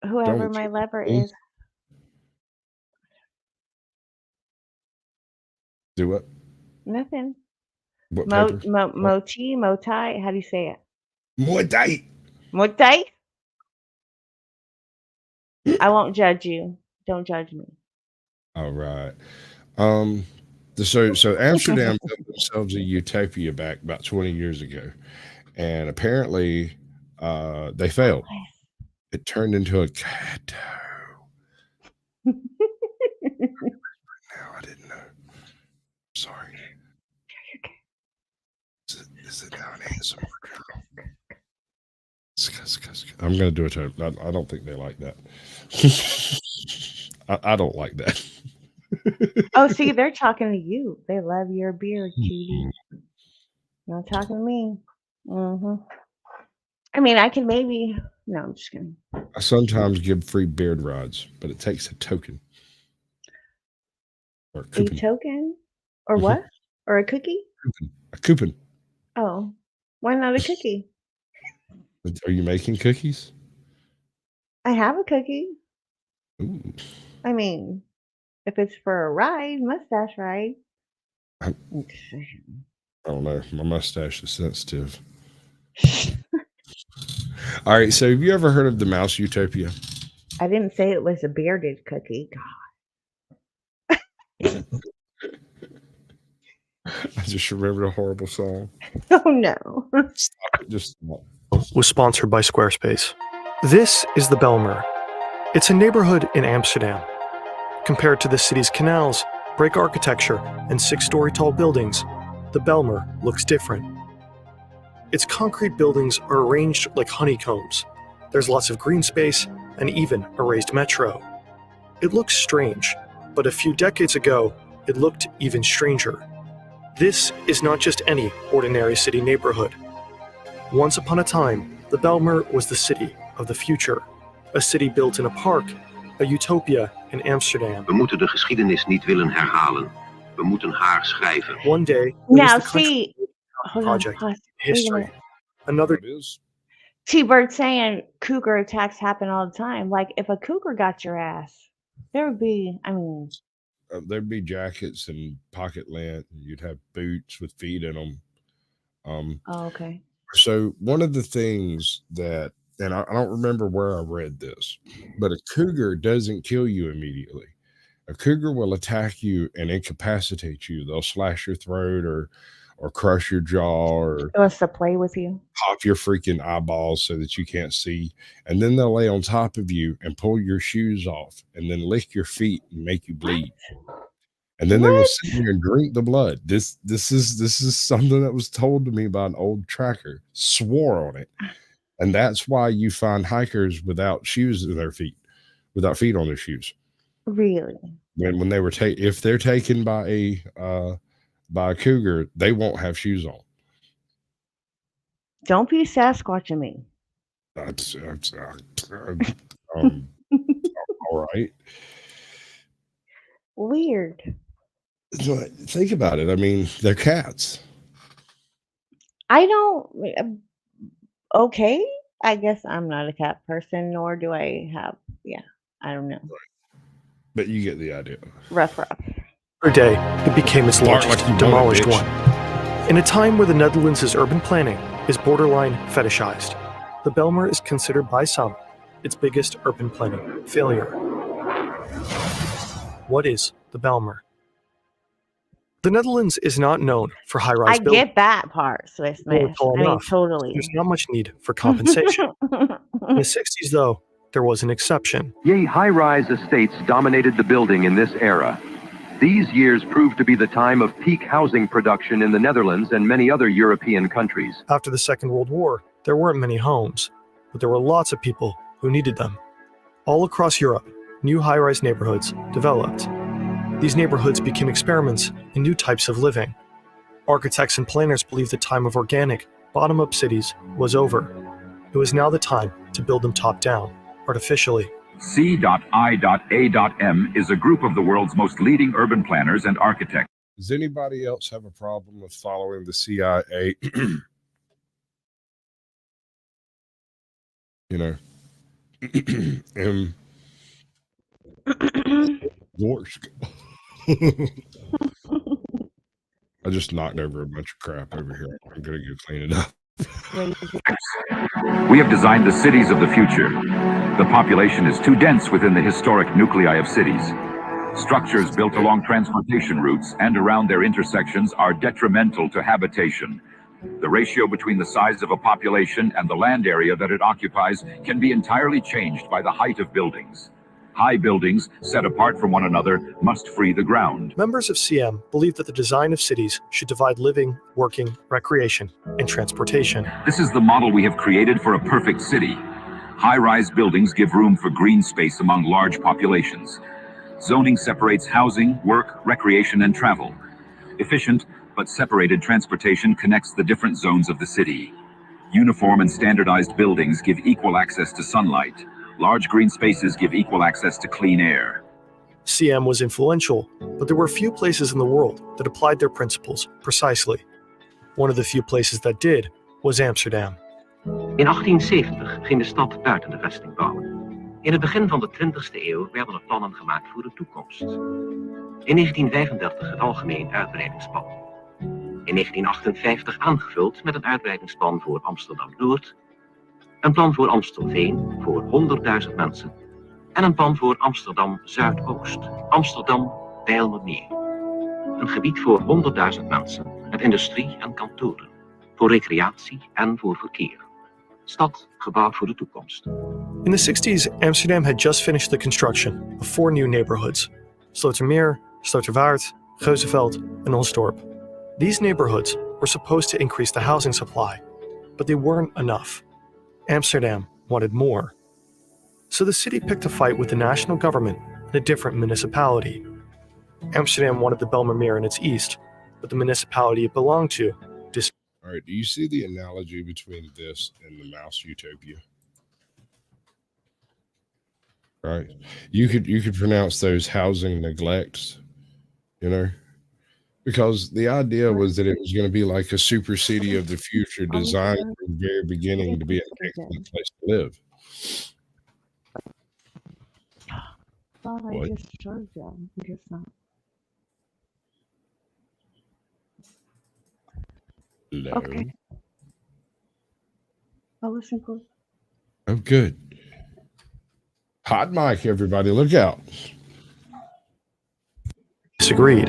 whoever
don't
my
you
lover
think?
is.
Do what?
Nothing.
What
Mo,
paper?
mo, moti, motai. How do you say it?
Muay Thai.
Muay Thai? I won't judge you. Don't judge me.
All right. So Amsterdam built themselves a utopia back about 20 years ago, and apparently they failed. It turned into a ghetto. Now I didn't know. Sorry. Is it now an ASMR channel? I'm gonna do it. I don't think they like that. I don't like that.
Oh, see, they're talking to you. They love your beard, cutie. Not talking to me. I mean, I can maybe. No, I'm just kidding.
I sometimes give free beard rides, but it takes a token. Or a coupon.
token? Or what? Or a cookie?
A coupon.
Oh, why not a cookie?
Are you making cookies?
I have a cookie.
Ooh.
I mean, if it's for a ride, mustache ride.
I don't know. My mustache is sensitive. All right. So, have you ever heard of the mouse utopia?
I didn't say it was a bearded cookie. God.
I just remembered a horrible song.
Oh no.
Stop it. Just stop.
Was sponsored by Squarespace. This is the Belmer. It's a neighborhood in Amsterdam. Compared to the city's canals, brick architecture, and 6-story tall buildings, the Belmer looks different. Its concrete buildings are arranged like honeycombs. There's lots of green space and even a raised metro. It looks strange, but a few decades ago, it looked even stranger. This is not just any ordinary city neighborhood. Once upon a time, the Belmer was the city of the future. A city built in a park, a utopia in Amsterdam.
We moeten de geschiedenis niet willen herhalen. We moeten haar schrijven.
One day,
now see,
project history. Another
T-Bird saying cougar attacks happen all the time. Like if a cougar got your ass, there would be. I mean,
there'd be jackets and pocket lint. And you'd have boots with feet in them.
Oh, okay.
So one of the things that, and I don't remember where I read this, but a cougar doesn't kill you immediately. A cougar will attack you and incapacitate you. They'll slash your throat or crush your jaw or
it wants to play with you,
pop your freaking eyeballs so that you can't see. And then they'll lay on top of you and pull your shoes off and then lick your feet and make you bleed. And then they will sit there and drink the blood. This is something that was told to me by an old tracker. Swore on it. And that's why you find hikers without shoes in their feet, without feet on their shoes.
Really?
When they were if they're taken by a cougar, they won't have shoes on.
Don't be Sasquatching me.
That's all right.
Weird.
Think about it. I mean, they're cats.
I don't. Okay. I guess I'm not a cat person, nor do I have. Yeah, I don't know.
But you get the idea.
Rough.
Per day, it became its
Bark
largest
like you want it,
demolished
bitch.
one. In a time where the Netherlands' urban planning is borderline fetishized, the Bijlmer is considered by some its biggest urban planning failure. What is the Bijlmer? The Netherlands is not known for high-rise
I
buildings.
get that part, Swiss Miss.
Tall
I mean,
enough.
totally.
There's not much need for compensation. In the 60s, though, there was an exception.
Yea, high-rise estates dominated the building in this era. These years proved to be the time of peak housing production in the Netherlands and many other European countries.
After the Second World War, there weren't many homes, but there were lots of people who needed them. All across Europe, new high-rise neighborhoods developed. These neighborhoods became experiments in new types of living. Architects and planners believed the time of organic, bottom-up cities was over. It was now the time to build them top-down, artificially.
C.I.A.M is a group of the world's most leading urban planners and architects.
Does anybody else have a problem with following the CIA? You know, I just knocked over a bunch of crap over here. I'm gonna go clean it up.
We have designed the cities of the future. The population is too dense within the historic nuclei of cities. Structures built along transportation routes and around their intersections are detrimental to habitation. The ratio between the size of a population and the land area that it occupies can be entirely changed by the height of buildings. High buildings, set apart from one another, must free the ground.
Members of CM believe that the design of cities should divide living, working, recreation, and transportation.
This is the model we have created for a perfect city. High-rise buildings give room for green space among large populations. Zoning separates housing, work, recreation, and travel. Efficient but separated transportation connects the different zones of the city. Uniform and standardized buildings give equal access to sunlight. Large green spaces give equal access to clean air.
CM was influential, but there were few places in the world that applied their principles precisely. One of the few places that did was Amsterdam.
In 1870 ging de stad buiten de vesting bouwen. In het begin van de 20e eeuw werden er plannen gemaakt voor de toekomst. In 1935 het algemeen uitbreidingsplan. In 1958 aangevuld met een uitbreidingsplan voor Amsterdam-Noord, een plan voor Amstelveen voor 100.000 mensen en een plan voor Amsterdam-Zuidoost, Amsterdam-Bijlmermeer. Een gebied voor 100.000 mensen met industrie en kantoren, voor recreatie en voor verkeer. Stad gebouwd voor de toekomst.
In the 60s, Amsterdam had just finished the construction of 4 new neighborhoods: Slotermeer, Slotervaart, Geuzenveld, and Osdorp. These neighborhoods were supposed to increase the housing supply, but they weren't enough. Amsterdam wanted more. So the city picked a fight with the national government in a different municipality. Amsterdam wanted the Bijlmermeer in its east, but the municipality it belonged to
All right, do you see the analogy between this and the mouse utopia? Right. You could pronounce those housing neglects, you know, because the idea was that it was going to be like a super city of the future designed from the very beginning to be an excellent place to live.
Thought I
What?
just showed you. I guess not.
Hello.
Okay. I'll listen close.
Oh, good. Hot mic, everybody. Look out.
disagreed.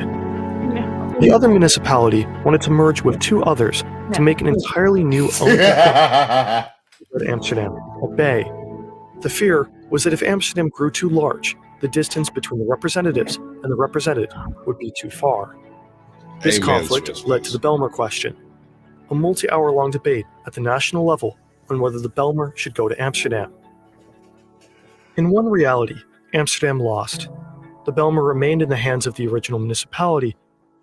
The other municipality wanted to merge with 2 others to make an entirely new Amsterdam, a bay. The fear was that if Amsterdam grew too large, the distance between the representatives and the represented would be too far. This
Amen,
conflict
Swiss
led to the Bijlmer question, a multi-hour-long debate at the national level on whether the Bijlmer should go to Amsterdam. In one reality, Amsterdam lost. The Bijlmer remained in the hands of the original municipality,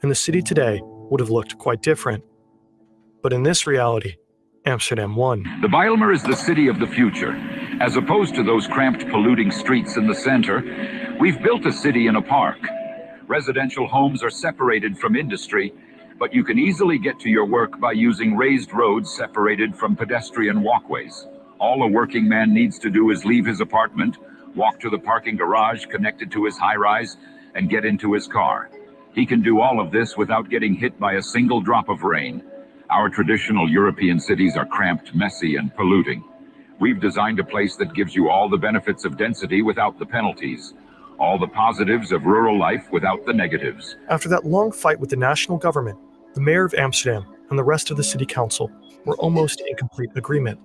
and the city today would have looked quite different. But in this reality, Amsterdam won.
The Bijlmer is the city of the future. As opposed to those cramped, polluting streets in the center, we've built a city in a park. Residential homes are separated from industry, but you can easily get to your work by using raised roads separated from pedestrian walkways. All a working man needs to do is leave his apartment, walk to the parking garage connected to his high-rise, and get into his car. He can do all of this without getting hit by a single drop of rain. Our traditional European cities are cramped, messy, and polluting. We've designed a place that gives you all the benefits of density without the penalties, all the positives of rural life without the negatives.
After that long fight with the national government, the mayor of Amsterdam and the rest of the city council were almost in complete agreement.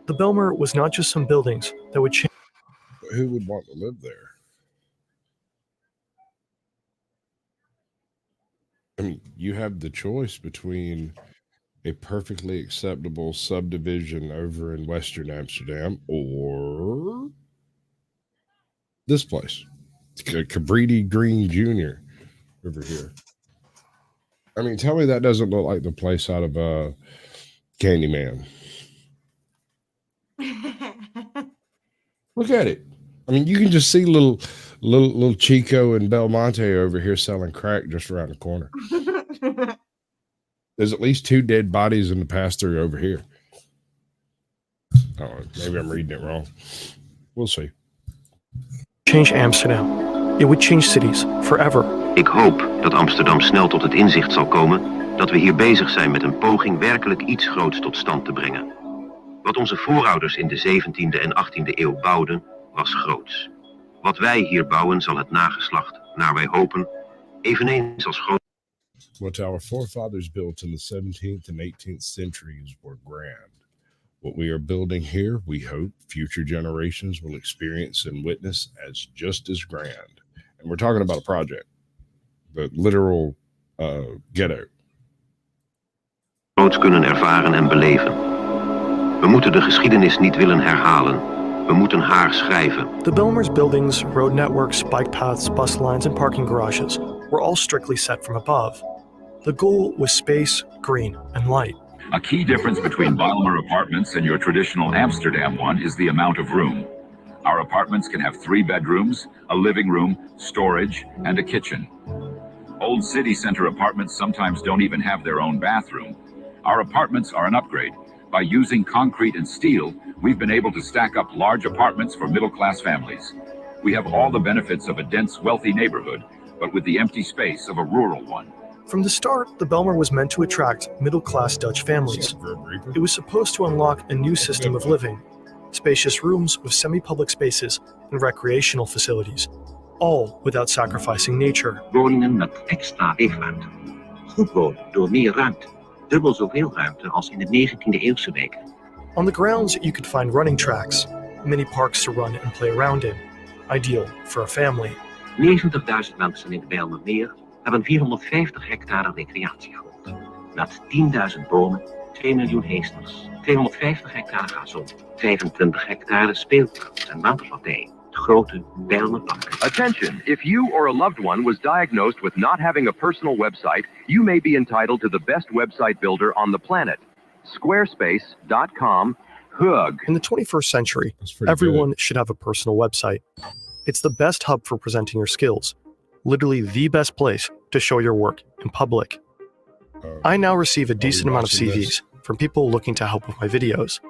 The Bijlmer was not just some buildings that would change.
But who would want to live there? I mean, you have the choice between a perfectly acceptable subdivision over in Western Amsterdam or this place, Cabrini Green Jr. over here. I mean, tell me that doesn't look like the place out of Candyman. Look at it. I mean, you can just see little Chico and Belmonte over here selling crack just around the corner. There's at least 2 dead bodies in the pass-through over here. Oh, maybe I'm reading it wrong. We'll see.
Change Amsterdam. It would change cities forever.
Ik hoop dat Amsterdam snel tot het inzicht zal komen dat we hier bezig zijn met een poging werkelijk iets groots tot stand te brengen. Wat onze voorouders in de 17e en 18e eeuw bouwden, was groots. Wat wij hier bouwen zal het nageslacht, naar wij hopen, eveneens als groot.
What our forefathers built in the 17th and 18th centuries were grand. What we are building here, we hope future generations will experience and witness as just as grand. And we're talking about a project, the literal ghetto.
Groots kunnen ervaren en beleven. We moeten de geschiedenis niet willen herhalen. We moeten haar schrijven.
The Bijlmer's buildings, road networks, bike paths, bus lines, and parking garages were all strictly set from above. The goal was space, green, and light.
A key difference between Bijlmer apartments and your traditional Amsterdam one is the amount of room. Our apartments can have 3 bedrooms, a living room, storage, and a kitchen. Old city center apartments sometimes don't even have their own bathroom. Our apartments are an upgrade. By using concrete and steel, we've been able to stack up large apartments for middle-class families. We have all the benefits of a dense, wealthy neighborhood, but with the empty space of a rural one.
From the start, the Bijlmer was meant to attract middle-class Dutch families. It was supposed to unlock a new system of living, spacious rooms with semi-public spaces and recreational facilities, all without sacrificing nature.
Woningen met extra leefruimte. Goed wonen door meer ruimte. Dubbel zoveel ruimte als in de 19e eeuwse wijken.
On the grounds, you could find running tracks, mini parks to run and play around in, ideal for a family.
90.000 mensen in de Bijlmermeer hebben 450 hectare recreatiegrond. Met 10.000 bomen, 2 miljoen heesters, 250 hectare gazon, 25 hectare speelplaats en waterpartijen. Grote Bijlmerparken.
Attention, if you or a loved one was diagnosed with not having a personal website, you may be entitled to the best website builder on the planet. Squarespace.com. Hug.
In the 21st century, everyone should have a personal website. It's the best hub for presenting your skills, literally the best place to show your work in public. I now receive a decent amount of CVs from people looking to help with my videos.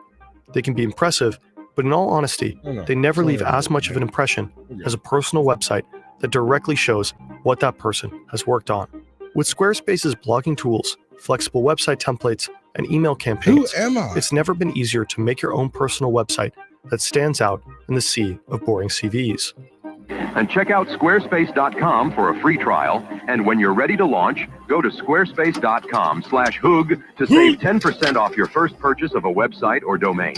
They can be impressive, but in all honesty, they never leave as much of an impression as a personal website that directly shows what that person has worked on. With Squarespace's blogging tools, flexible website templates, and email campaigns, it's never been easier to make your own personal website that stands out in the sea of boring CVs.
And check out squarespace.com for a free trial. And when you're ready to launch, go to squarespace.com/hoog to save 10% off your first purchase of a website or domain.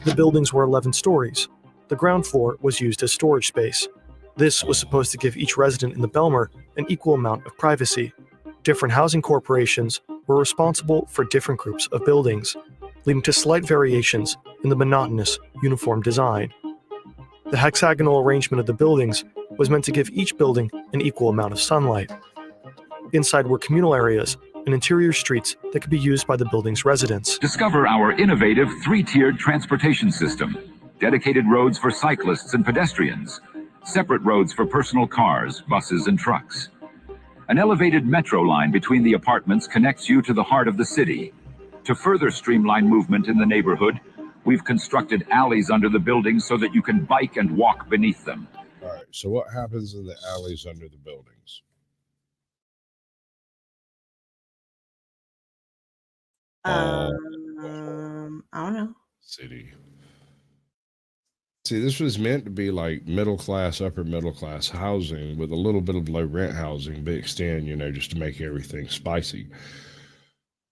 The buildings were 11 stories. The ground floor was used as storage space. This was supposed to give each resident in the Bijlmer an equal amount of privacy. Different housing corporations were responsible for different groups of buildings, leading to slight variations in the monotonous, uniform design. The hexagonal arrangement of the buildings was meant to give each building an equal amount of sunlight. Inside were communal areas and interior streets that could be used by the building's residents.
Discover our innovative 3-tiered transportation system. Dedicated roads for cyclists and pedestrians. Separate roads for personal cars, buses, and trucks. An elevated metro line between the apartments connects you to the heart of the city. To further streamline movement in the neighborhood, we've constructed alleys under the buildings so that you can bike and walk beneath them.
All right, so what happens in the alleys under the buildings?
I don't know.
City. See, this was meant to be like middle class, upper middle class housing with a little bit of low rent housing, but extend, just to make everything spicy.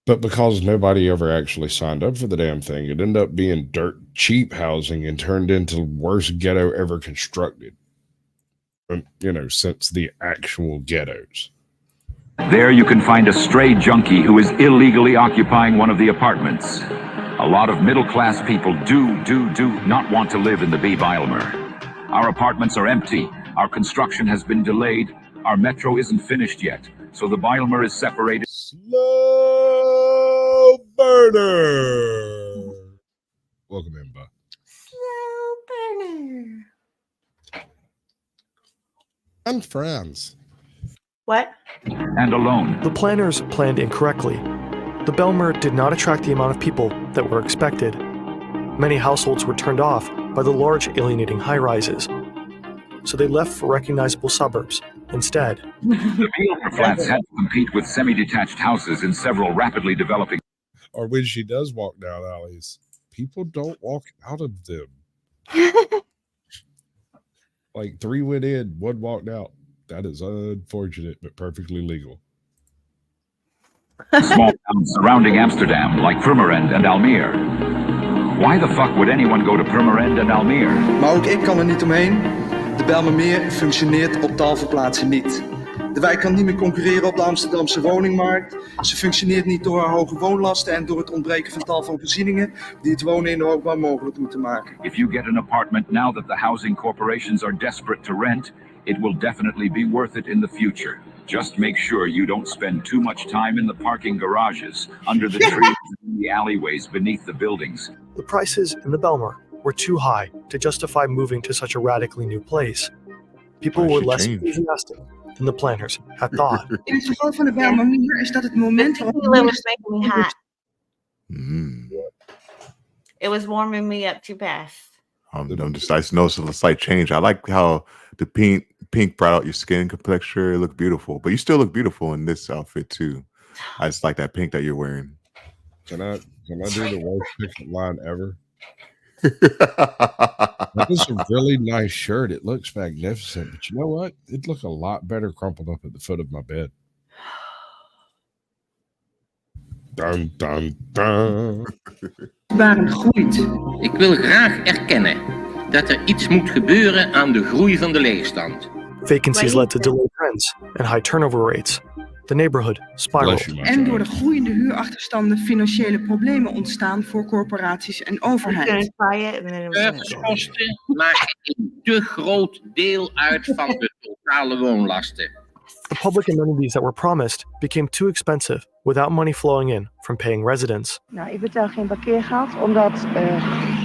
But because nobody ever actually signed up for the damn thing, it ended up being dirt cheap housing and turned into the worst ghetto ever constructed. Since the actual ghettos.
There you can find a stray junkie who is illegally occupying one of the apartments. A lot of middle-class people do not want to live in the B. Bijlmer. Our apartments are empty. Our construction has been delayed. Our metro isn't finished yet. So the Bijlmer is separated.
Slow burner. Welcome in, bud.
Slow burner.
And friends.
What?
And alone.
The planners planned incorrectly. The Bijlmer did not attract the amount of people that were expected. Many households were turned off by the large alienating high-rises, so they left for recognizable suburbs instead.
The Bijlmer flats had to compete with semi-detached houses in several rapidly developing.
Or when she does walk down alleys, people don't walk out of them. Like 3 went in, 1 walked out. That is unfortunate, but perfectly legal.
Small towns surrounding Amsterdam, like Purmerend and Almere. Why the fuck would anyone go to Purmerend and Almere?
Maar ook ik kan er niet omheen. De Bijlmermeer functioneert op tal van plaatsen niet. De wijk kan niet meer concurreren op de Amsterdamse woningmarkt. Ze functioneert niet door haar hoge woonlasten en door het ontbreken van tal van voorzieningen die het wonen in de hoogbouw mogelijk moeten maken.
If you get an apartment now that the housing corporations are desperate to rent, it will definitely be worth it in the future. Just make sure you don't spend too much time in the parking garages, under the trees, and in the alleyways beneath the buildings.
The prices in the Bijlmer were too high to justify moving to such a radically new place. People were less enthusiastic than the planners had thought.
In het geval van de Bijlmermeer is dat het moment waarop
It was making me hot. It was warming me up too fast.
I just noticed a slight change. I like how the pink brought out your skin complexion. It looked beautiful, but you still look beautiful in this outfit too. I just like that pink that you're wearing.
Can I do the worst pickup line ever? That is a really nice shirt. It looks magnificent, but you know what? It'd look a lot better crumpled up at the foot of my bed. Dun, dun, dun.
Groeit. Ik wil graag erkennen dat er iets moet gebeuren aan de groei van de leegstand.
Vacancies led to delayed rents and high turnover rates. The neighborhood spiraled.
En door de groeiende huurachterstanden financiële problemen ontstaan voor corporaties en overheid.
Servicekosten maken een te groot deel uit van de totale woonlasten.
The public amenities that were promised became too expensive without money flowing in from paying residents.
Nou, ik betaal geen parkeergeld, omdat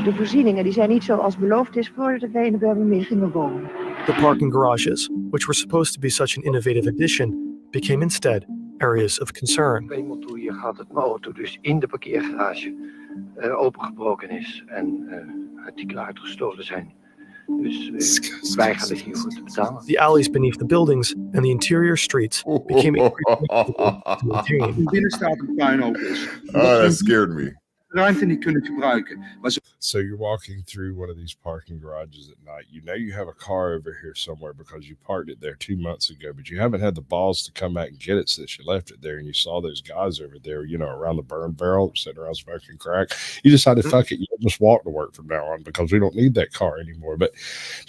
de voorzieningen die zijn niet zoals beloofd is voordat wij in de Bijlmermeer gingen wonen.
The parking garages, which were supposed to be such an innovative addition, became instead areas of concern.
Eenmaal toe hier gaat dat mijn auto dus in de parkeergarage opengebroken is en artikelen uitgestolen zijn. Dus wij gaan er hiervoor te betalen.
The alleys beneath the buildings and the interior streets became increasingly difficult to maintain.
De binnenstraat een puinhoop is.
Oh, that scared me.
Ruimte niet kunnen gebruiken.
So you're walking through one of these parking garages at night. You know you have a car over here somewhere because you parked it there 2 months ago, but you haven't had the balls to come back and get it since you left it there. And you saw those guys over there, around the burn barrel, sitting around smoking crack. You decided, fuck it, you'll just walk to work from now on because we don't need that car anymore. But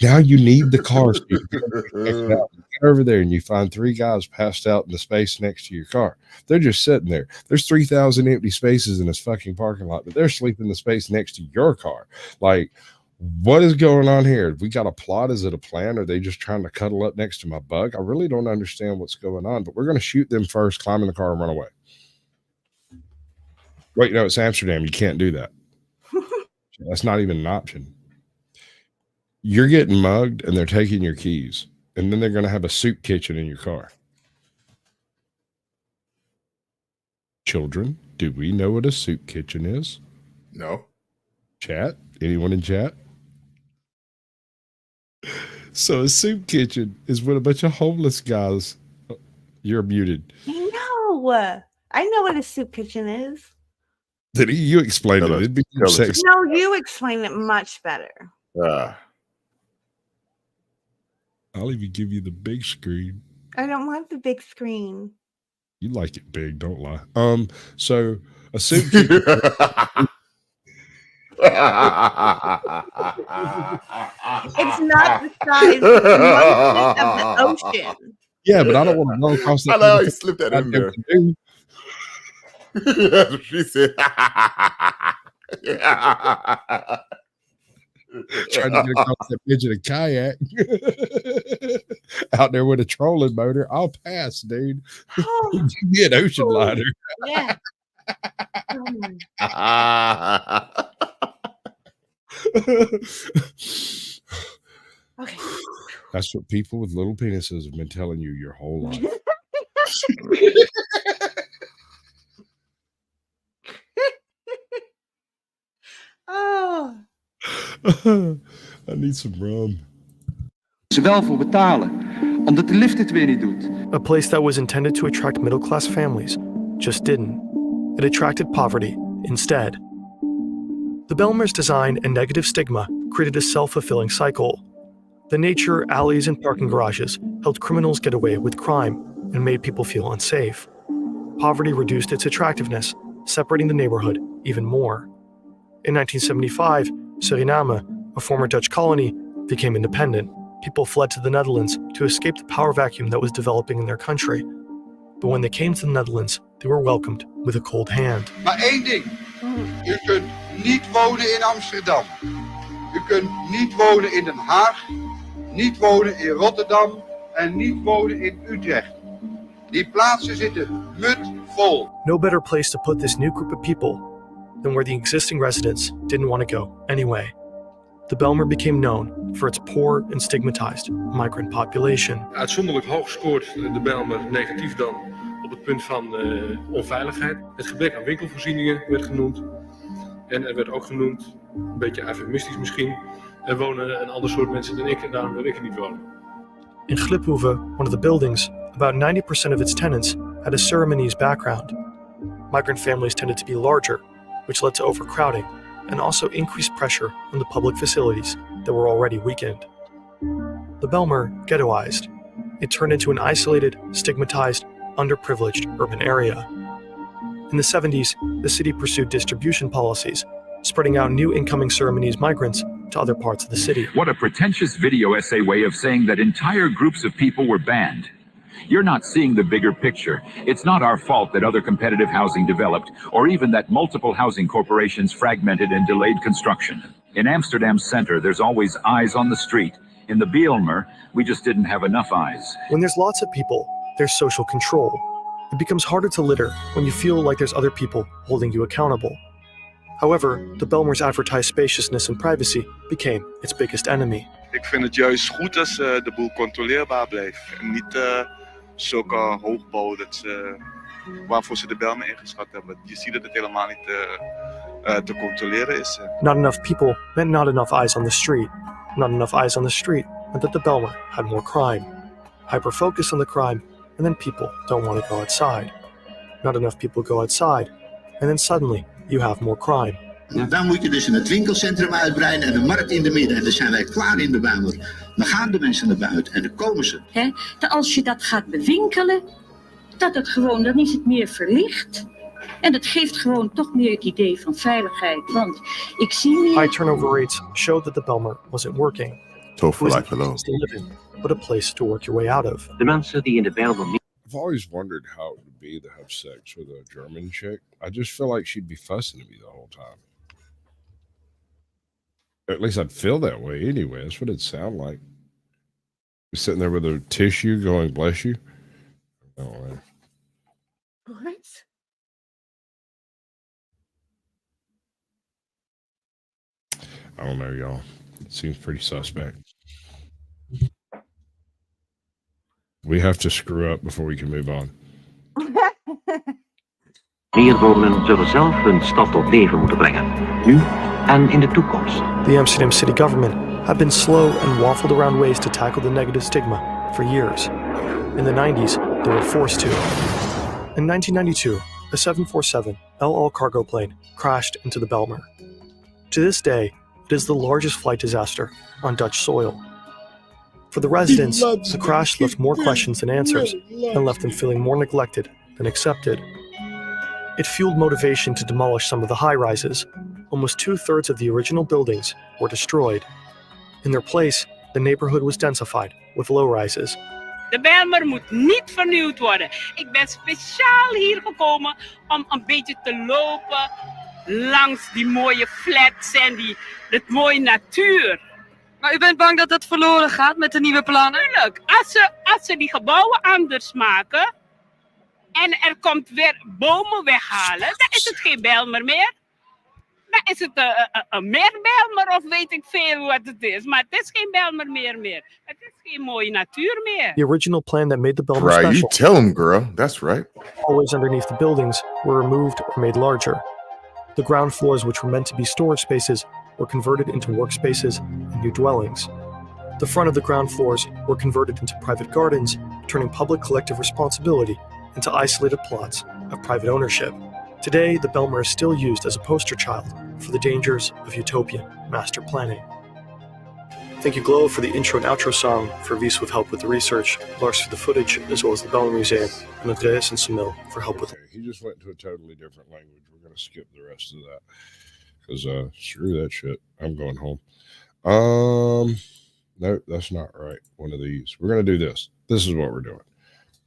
now you need the car. So you get over there and you find 3 guys passed out in the space next to your car. They're just sitting there. There's 3,000 empty spaces in this fucking parking lot, but they're sleeping in the space next to your car. Like, what is going on here? We got a plot? Is it a plan? Are they just trying to cuddle up next to my bug? I really don't understand what's going on, but we're going to shoot them first, climb in the car, and run away. Wait, no, it's Amsterdam. You can't do that. That's not even an option. You're getting mugged, and they're taking your keys, and then they're going to have a soup kitchen in your car. Children, do we know what a soup kitchen is?
No.
Chat? Anyone in chat? So a soup kitchen is when a bunch of homeless guys. You're muted.
No, I know what a soup kitchen is.
Did he? You explained it. It'd be sexy.
No, you explained it much better.
I'll even give you the big screen.
I don't want the big screen.
You like it big, don't lie. So assume
It's not the size of the ocean.
Yeah, but I don't want to run across that.
I know you slipped that in there. That's what she said.
Trying to get across that bitch in a kayak out there with a trolling motor. I'll pass, dude. Give me an ocean liner.
Yeah. Okay.
That's what people with little penises have been telling you your whole life.
Oh.
I need some rum.
Ze wel voor betalen, omdat de lift het weer niet doet.
A place that was intended to attract middle-class families just didn't. It attracted poverty instead. The Belmer's design and negative stigma created a self-fulfilling cycle. The nature, alleys, and parking garages helped criminals get away with crime and made people feel unsafe. Poverty reduced its attractiveness, separating the neighborhood even more. In 1975, Suriname, a former Dutch colony, became independent. People fled to the Netherlands to escape the power vacuum that was developing in their country. But when they came to the Netherlands, they were welcomed with a cold hand.
Maar één ding. U kunt niet wonen in Amsterdam. U kunt niet wonen in Den Haag. Niet wonen in Rotterdam. En niet wonen in Utrecht. Die plaatsen zitten mutvol.
No better place to put this new group of people than where the existing residents didn't want to go anyway. The Belmer became known for its poor and stigmatized migrant population.
Uitzonderlijk hoog scoort de Belmer negatief dan op het punt van onveiligheid. Het gebrek aan winkelvoorzieningen werd genoemd. En er werd ook genoemd, een beetje eufemistisch misschien, er wonen een ander soort mensen dan ik en daarom wil ik er niet wonen.
In Gliphoeve, one of the buildings, about 90% of its tenants had a Surinamese background. Migrant families tended to be larger, which led to overcrowding and also increased pressure on the public facilities that were already weakened. The Belmer ghettoized. It turned into an isolated, stigmatized, underprivileged urban area. In the 70s, the city pursued distribution policies, spreading out new incoming Surinamese migrants to other parts of the city.
What a pretentious video essay way of saying that entire groups of people were banned. You're not seeing the bigger picture. It's not our fault that other competitive housing developed, or even that multiple housing corporations fragmented and delayed construction. In Amsterdam's center, there's always eyes on the street. In the Bijlmer, we just didn't have enough eyes.
When there's lots of people, there's social control. It becomes harder to litter when you feel like there's other people holding you accountable. However, the Belmer's advertised spaciousness and privacy became its biggest enemy.
Ik vind het juist goed als de boel controleerbaar blijft. En niet zulke hoogbouw waarvoor ze de Belmer ingeschat hebben. Je ziet dat het helemaal niet te controleren is.
Not enough people meant not enough eyes on the street. Not enough eyes on the street meant that the Belmer had more crime. Hyper-focus on the crime, and then people don't want to go outside. Not enough people go outside, and then suddenly you have more crime.
En dan moet je dus in het winkelcentrum uitbreiden en de markt in de midden. En dan zijn wij klaar in de Bijlmer. Dan gaan de mensen naar buiten en dan komen ze.
Als je dat gaat bewinkelen, dan is het meer verlicht. En het geeft gewoon toch meer het idee van veiligheid. Want ik zie meer...
High turnover rates showed that the Belmer wasn't working.
Tough for life alone.
To live in, but a place to work your way out of.
De mensen die in de Bijlmer...
I've always wondered how it would be to have sex with a German chick. I just feel like she'd be fussing at me the whole time. At least I'd feel that way anyway. That's what it'd sound like. You're sitting there with a tissue going, bless you. Oh, man.
What?
I don't know, y'all. It seems pretty suspect. We have to screw up before we can move on.
Meer wonen zullen zelf hun stad tot leven moeten brengen. Nu en in de toekomst.
The Amsterdam city government had been slow and waffled around ways to tackle the negative stigma for years. In the 90s, they were forced to. In 1992, a 747, El Al cargo plane crashed into the Belmer. To this day, it is the largest flight disaster on Dutch soil. For the residents, the crash left more questions than answers and left them feeling more neglected than accepted. It fueled motivation to demolish some of the high-rises. Almost 2/3 of the original buildings were destroyed. In their place, the neighborhood was densified with low-rises.
De Bijlmer moet niet vernieuwd worden. Ik ben speciaal hier gekomen om een beetje te lopen langs die mooie flats en het mooie natuur. Maar u bent bang dat dat verloren gaat met de nieuwe plannen? Tuurlijk. Als ze die gebouwen anders maken en er komt weer bomen weghalen, dan is het geen Bijlmer meer. Dan is het een meer Bijlmer of weet ik veel wat het is. Maar het is geen Bijlmer meer. Het is geen mooie natuur meer.
The original plan that made the Belmer
Right,
special,
you tell him, girl. That's right.
always underneath the buildings, were removed or made larger. The ground floors, which were meant to be storage spaces, were converted into workspaces and new dwellings. The front of the ground floors were converted into private gardens, turning public collective responsibility into isolated plots of private ownership. Today, the Belmer is still used as a poster child for the dangers of utopian master planning. Thank you, Glow, for the intro and outro song, for Vies with help with the research, Lars for the footage, as well as the Belmer Museum, and Andreas and Samil for help with.
Okay, he just went to a totally different language. We're going to skip the rest of that because screw that shit. I'm going home. No, that's not right. One of these. We're going to do this. This is what we're doing.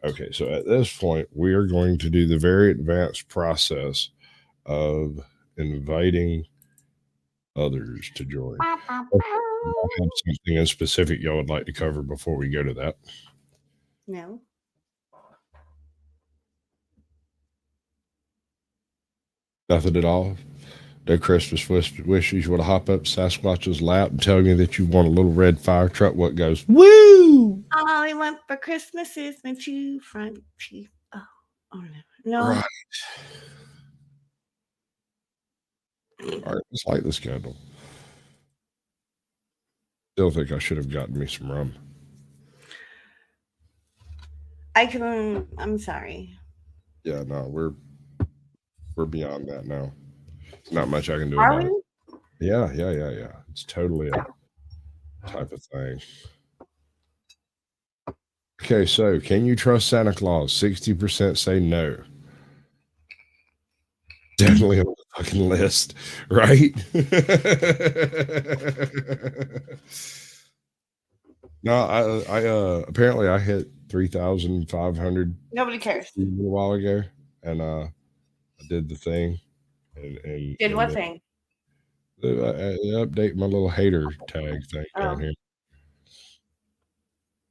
Okay, so at this point, we are going to do the very advanced process of inviting others to join. I have something in specific y'all would like to cover before we go to that.
No.
Nothing at all. No Christmas wishes. You want to hop up Sasquatch's lap and tell me that you want a little red fire truck. What goes? Woo!
All I want for Christmas is my two front teeth. Oh no. No.
Right. All right, let's light this candle. Still think I should have gotten me some rum.
I'm sorry.
Yeah, no, we're beyond that now. Not much I can do
Are
about
we?
it. Yeah. It's totally a type of thing. Okay, so can you trust Santa Claus? 60% say no. Definitely on the fucking list, right? No, I apparently I hit 3,500
Nobody cares.
a while ago, and I did the thing, and
Did what thing?
I update my little hater tag thing down here,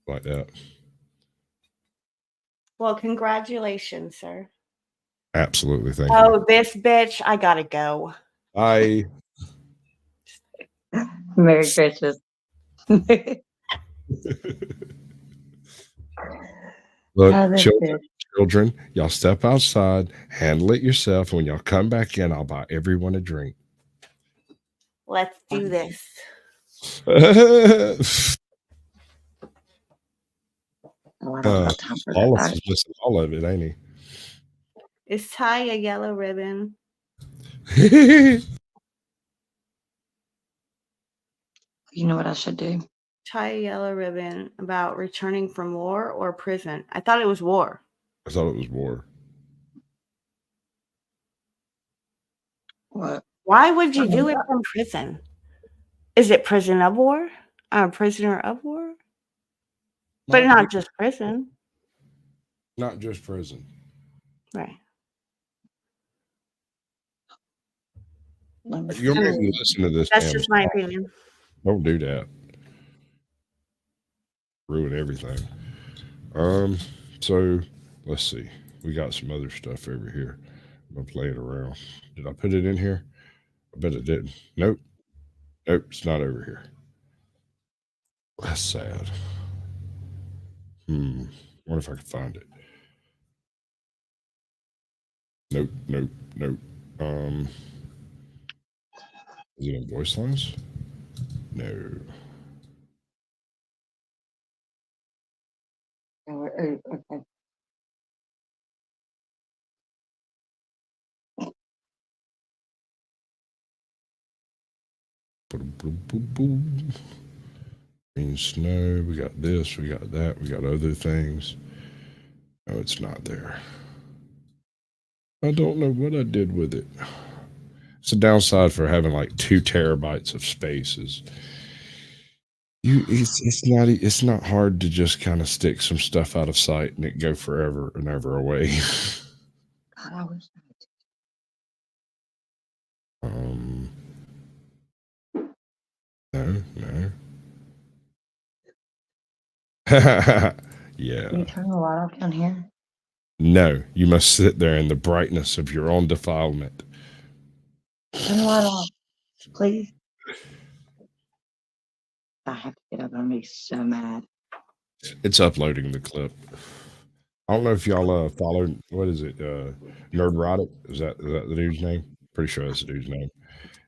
like that.
Well, congratulations, sir.
Absolutely, thank you.
Oh, this bitch, I gotta go.
Merry Christmas.
Look, children, y'all step outside, handle it yourself, and when y'all come back in, I'll buy everyone a drink.
Let's do this.
All of us missing all of it, ain't he?
Is tie a yellow ribbon?
You know what I should do?
Tie a yellow ribbon about returning from war or prison. I thought it was war.
I thought it was war.
What?
Why would you do it from prison? Is it prison of war? Prisoner of war? But not just prison.
Not just prison.
Right.
You're making me listen to this.
That's just my opinion.
Don't do that. Ruin everything. So let's see. We got some other stuff over here. I'm gonna play it around. Did I put it in here? I bet it didn't. Nope, it's not over here. That's sad. What if I can find it? Nope. Is it in voice lines? No.
Okay.
Green snow. We got this. We got that. We got other things. No, it's not there. I don't know what I did with it. It's a downside for having like 2 terabytes of space. It's not hard to just kind of stick some stuff out of sight and it go forever and ever away. No. Yeah.
Can you turn the light off down here?
No, you must sit there in the brightness of your own defilement.
Turn the light off, please. I have to get up. I'm gonna be so mad.
It's uploading the clip. I don't know if y'all followed, what is it? Nerdrotic? Is that the dude's name? Pretty sure that's the dude's name.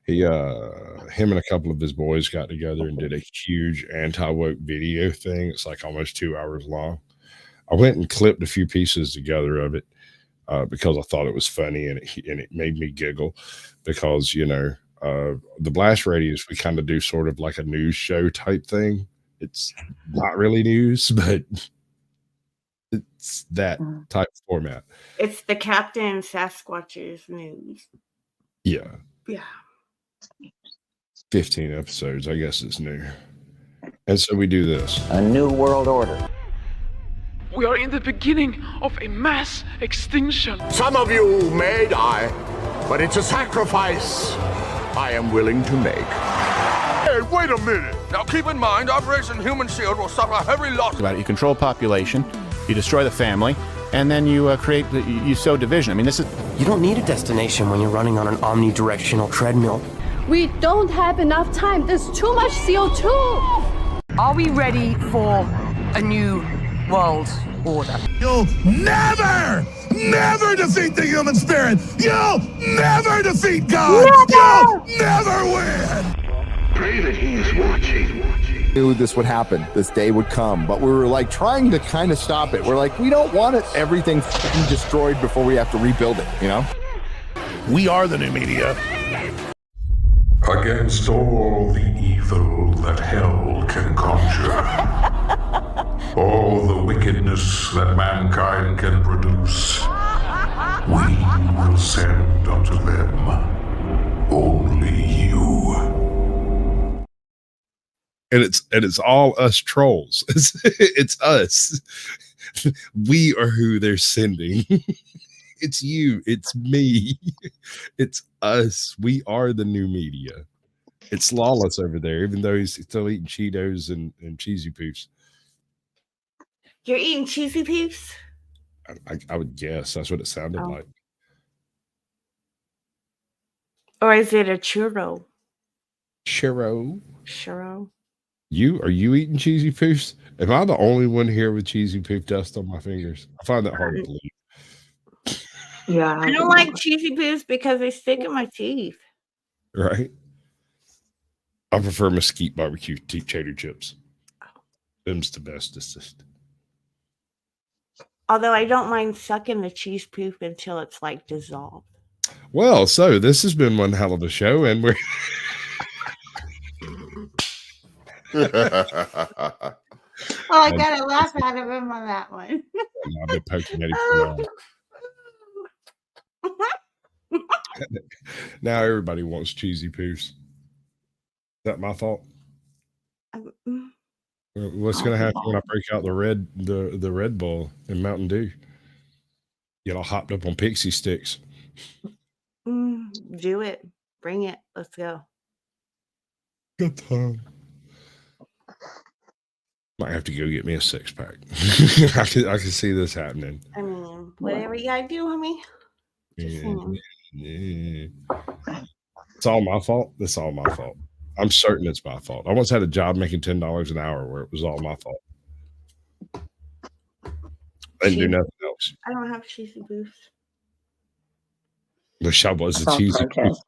Him and a couple of his boys got together and did a huge anti-woke video thing. It's like almost 2 hours long. I went and clipped a few pieces together of it because I thought it was funny and it made me giggle because, the Blast Radius, we kind of do sort of like a news show type thing. It's not really news, but it's that type of format.
It's the Captain Sasquatch's news.
Yeah.
Yeah.
15 episodes. I guess it's new. And so we do this.
A new world order.
We are in the beginning of a mass extinction.
Some of you may die, but it's a sacrifice I am willing to make.
Hey, wait a minute! Now keep in mind, Operation Human Shield will suffer heavy loss.
About it. You control population, you destroy the family, and then you you sow division. I mean, this is...
You don't need a destination when you're running on an omnidirectional treadmill.
We don't have enough time. There's too much CO2.
Are we ready for a new world order?
You'll never defeat the human spirit! You'll never defeat God! You'll never win!
Pray that he is watching.
Knew this would happen, this day would come, but we were like trying to kind of stop it. We're like, we don't want everything destroyed before we have to rebuild it,
We are the new media.
Against all the evil that hell can conjure, all the wickedness that mankind can produce, we will send unto them only you.
And it's all us trolls. It's us. We are who they're sending. It's you. It's me. It's us. We are the new media. It's Lawless over there, even though he's still eating Cheetos and Cheesy Poofs.
You're eating Cheesy Poofs?
I would guess that's what it sounded like.
Or is it a churro?
Churro.
Churro.
Are you eating Cheesy Poofs? Am I the only one here with Cheesy Poof dust on my fingers? I find that hard to believe.
Yeah.
I don't like Cheesy Poofs because they stick in my teeth.
Right? I prefer mesquite barbecue cheddar chips. Them's the bestest.
Although I don't mind sucking the cheese poof until it's like dissolved.
Well, so this has been one hell of a show, and we're
Oh, I got a laugh out of him on that one.
I've been poking at him for a while. Now everybody wants Cheesy Poofs. Is that my fault? What's going to happen when I break out the Red Bull and Mountain Dew? Get all hopped up on pixie sticks.
Do it. Bring it. Let's go.
Good time. Might have to go get me a 6-pack. I can see this happening.
I mean, whatever you gotta do, homie.
Yeah. It's all my fault. It's all my fault. I'm certain it's my fault. I once had a job making $10 an hour where it was all my fault. I didn't do nothing else.
I don't have cheesy booths.
Wish I was a cheesy booth.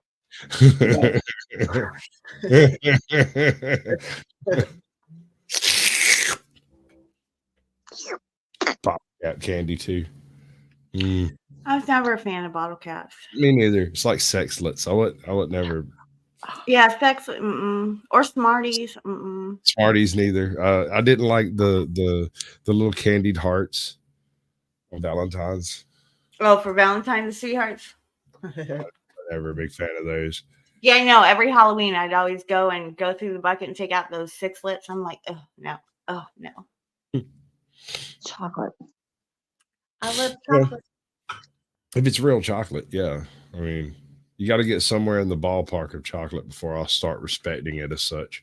Pop cat candy too.
I was never a fan of bottle caps.
Me neither. It's like sexlets. I would never
Yeah, sex or Smarties.
Smarties neither. I didn't like the little candied hearts on Valentine's.
Oh, for Valentine's, the sweethearts.
Never a big fan of those.
Yeah, I know. Every Halloween, I'd always go through the bucket and take out those sixlets. I'm like, oh no, oh no.
Chocolate.
I love
Yeah.
chocolate.
If it's real chocolate, yeah. I mean, you got to get somewhere in the ballpark of chocolate before I'll start respecting it as such.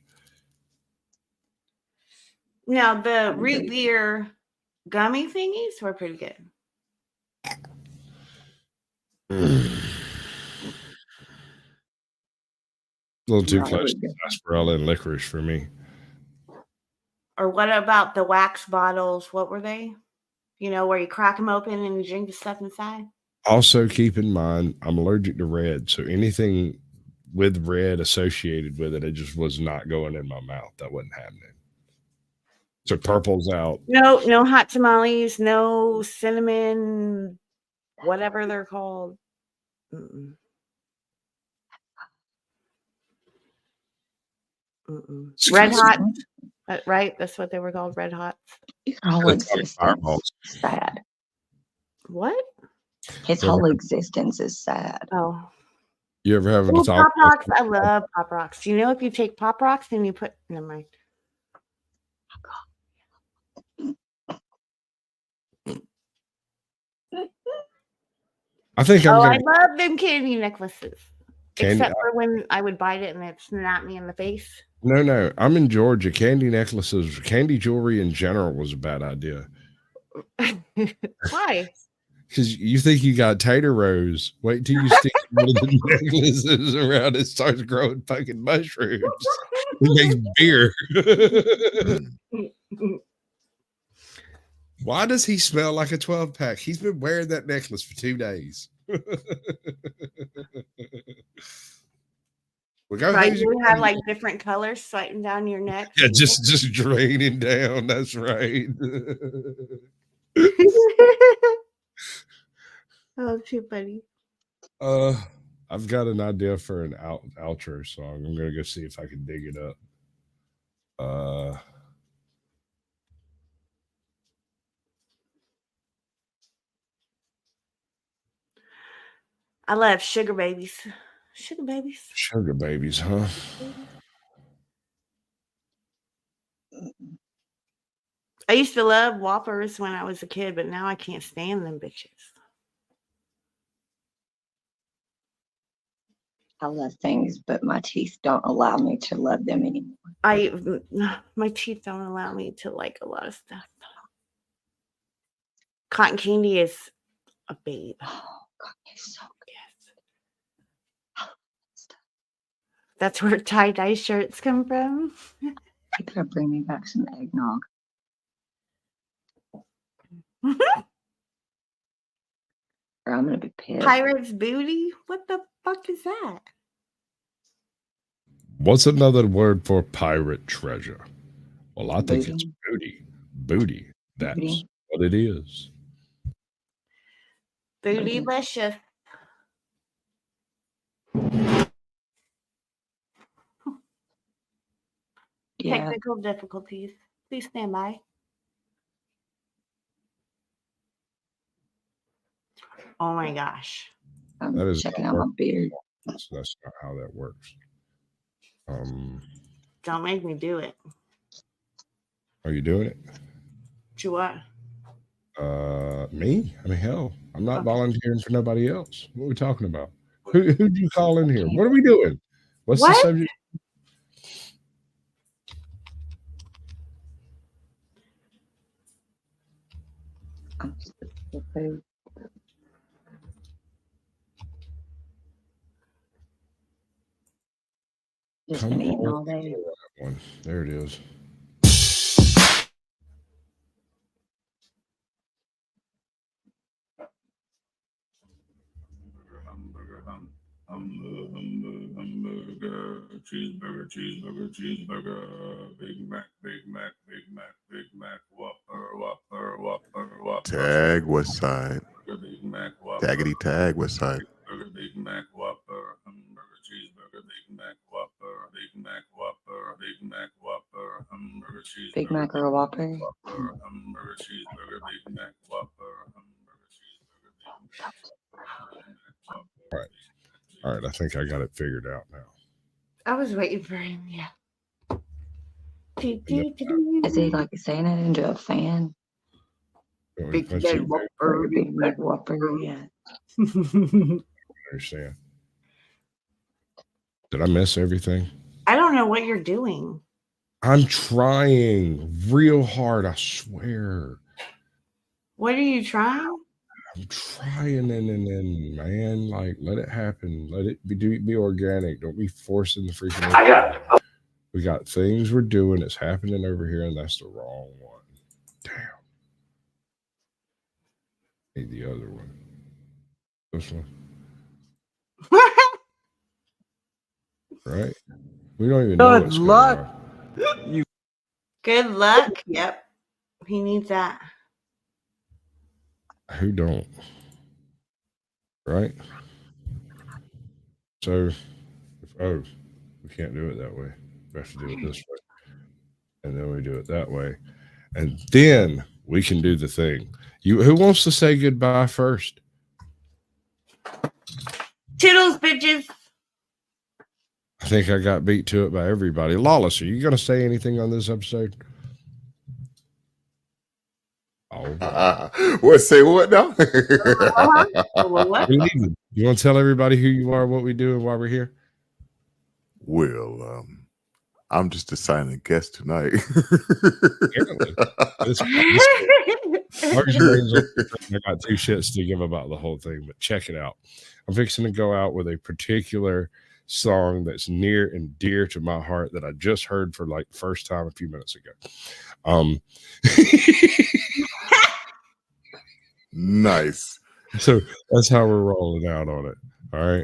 Now the root beer gummy thingies were pretty good.
A little too close to sarsaparilla and licorice for me.
Or what about the wax bottles? What were they? You know, where you crack them open and you drink the stuff inside?
Also, keep in mind, I'm allergic to red. So anything with red associated with it, it just was not going in my mouth. That wasn't happening. So purple's out.
No hot tamales, no cinnamon, whatever they're called. Red hot, right? That's what they were called, red hot.
Whole existence sad.
What?
His whole existence is sad.
Oh.
You ever have
Ooh,
a
Pop Rocks? I love Pop Rocks. You know, if you take Pop Rocks and you put, never mind.
I think
I love them candy necklaces.
Candy-
Except for when I would bite it and it snapped me in the face.
No. I'm in Georgia. Candy necklaces, candy jewelry in general was a bad idea.
Why?
Because you think you got tater rose. Wait till you stick one of the necklaces around it starts growing fucking mushrooms. It makes beer. Why does he smell like a 12-pack? He's been wearing that necklace for 2 days.
Right, you have like different colors sliding down your neck.
Yeah, just draining down. That's right.
Oh, too funny.
I've got an idea for an outro song. I'm gonna go see if I can dig it up.
I love sugar babies. Sugar babies.
Sugar babies, huh?
I used to love Whoppers when I was a kid, but now I can't stand them bitches.
I love things, but my teeth don't allow me to love them anymore.
My teeth don't allow me to like a lot of stuff. Cotton candy is a babe.
Oh, God, it's so good.
That's where tie-dye shirts come from.
You better bring me back some eggnog. Or I'm gonna be pissed.
Pirate's booty? What the fuck is that?
What's another word for pirate treasure? Well, I think
Booty.
it's booty. Booty. That's
Booty.
what it is.
Bootylicious.
Yeah.
Technical difficulties. Please stand by. Oh my gosh.
I'm
That is
checking
not
out my
how
beard.
That's not how that works.
Don't make me do it.
Are you doing it?
To what?
Me? I mean, hell, I'm not volunteering for nobody else. What are we talking about? Who'd you call in here? What are we doing? What's the subject?
Just
Come
been eating
on.
all day.
There it is.
Hamburger, cheeseburger, Big Mac, Whopper.
Tag West Side.
Big Mac, Whopper.
Taggity tag West Side.
Big Mac, Whopper, hamburger, cheeseburger, Big Mac, Whopper.
Big Mac or a Whopper?
Hamburger, cheeseburger, Big Mac, Whopper, hamburger, cheeseburger, Big Mac,
All right. I think I got it figured out now.
I was waiting for him. Yeah.
Is he like saying it into a fan?
Big
Punch
Mac
it.
Whopper.
Big Mac Whopper, yeah.
Understand. Did I miss everything?
I don't know what you're doing.
I'm trying real hard, I swear.
What are you trying?
I'm trying and man, like let it happen. Let it be organic. Don't be forcing the freaking. We got things we're doing. It's happening over here, and that's the wrong one. Damn. Need the other one. This one. Right? We don't even know what's
luck.
going on.
Good luck. Yep. He needs that.
Who don't? Right? So, we can't do it that way. We have to do it this way. And then we do it that way. And then we can do the thing. Who wants to say goodbye first?
Toodles, bitches.
I think I got beat to it by everybody. Lawless, are you going to say anything on this episode?
What? Say what now?
What?
You want to tell everybody who you are, what we do, and why we're here?
Well, I'm just a silent guest tonight.
I got two shits to give about the whole thing, but check it out. I'm fixing to go out with a particular song that's near and dear to my heart that I just heard for like the first time a few minutes ago.
Nice.
So that's how we're rolling out on it. All right.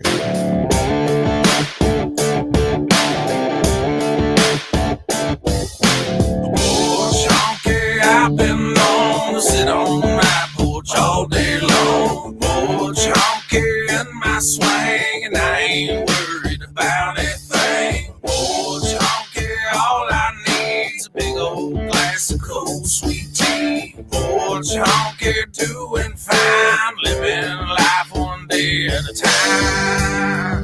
I've been known to sit on my porch all day long. Porch honky in my swing, and I ain't worried about anything. Porch honky, all I need's a big old glass of cold sweet tea. Porch honky, doing fine, living life one day at a time.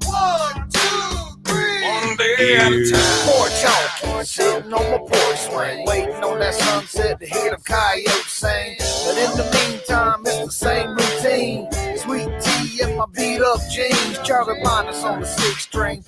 1, 2, 3. One day at a time.
Porch honky, sitting on my porch swing, waiting on that sunset to hear the coyotes sing. But in the meantime, it's the same routine. Sweet tea in my beat up jeans, Charlie Minus on the 6-string.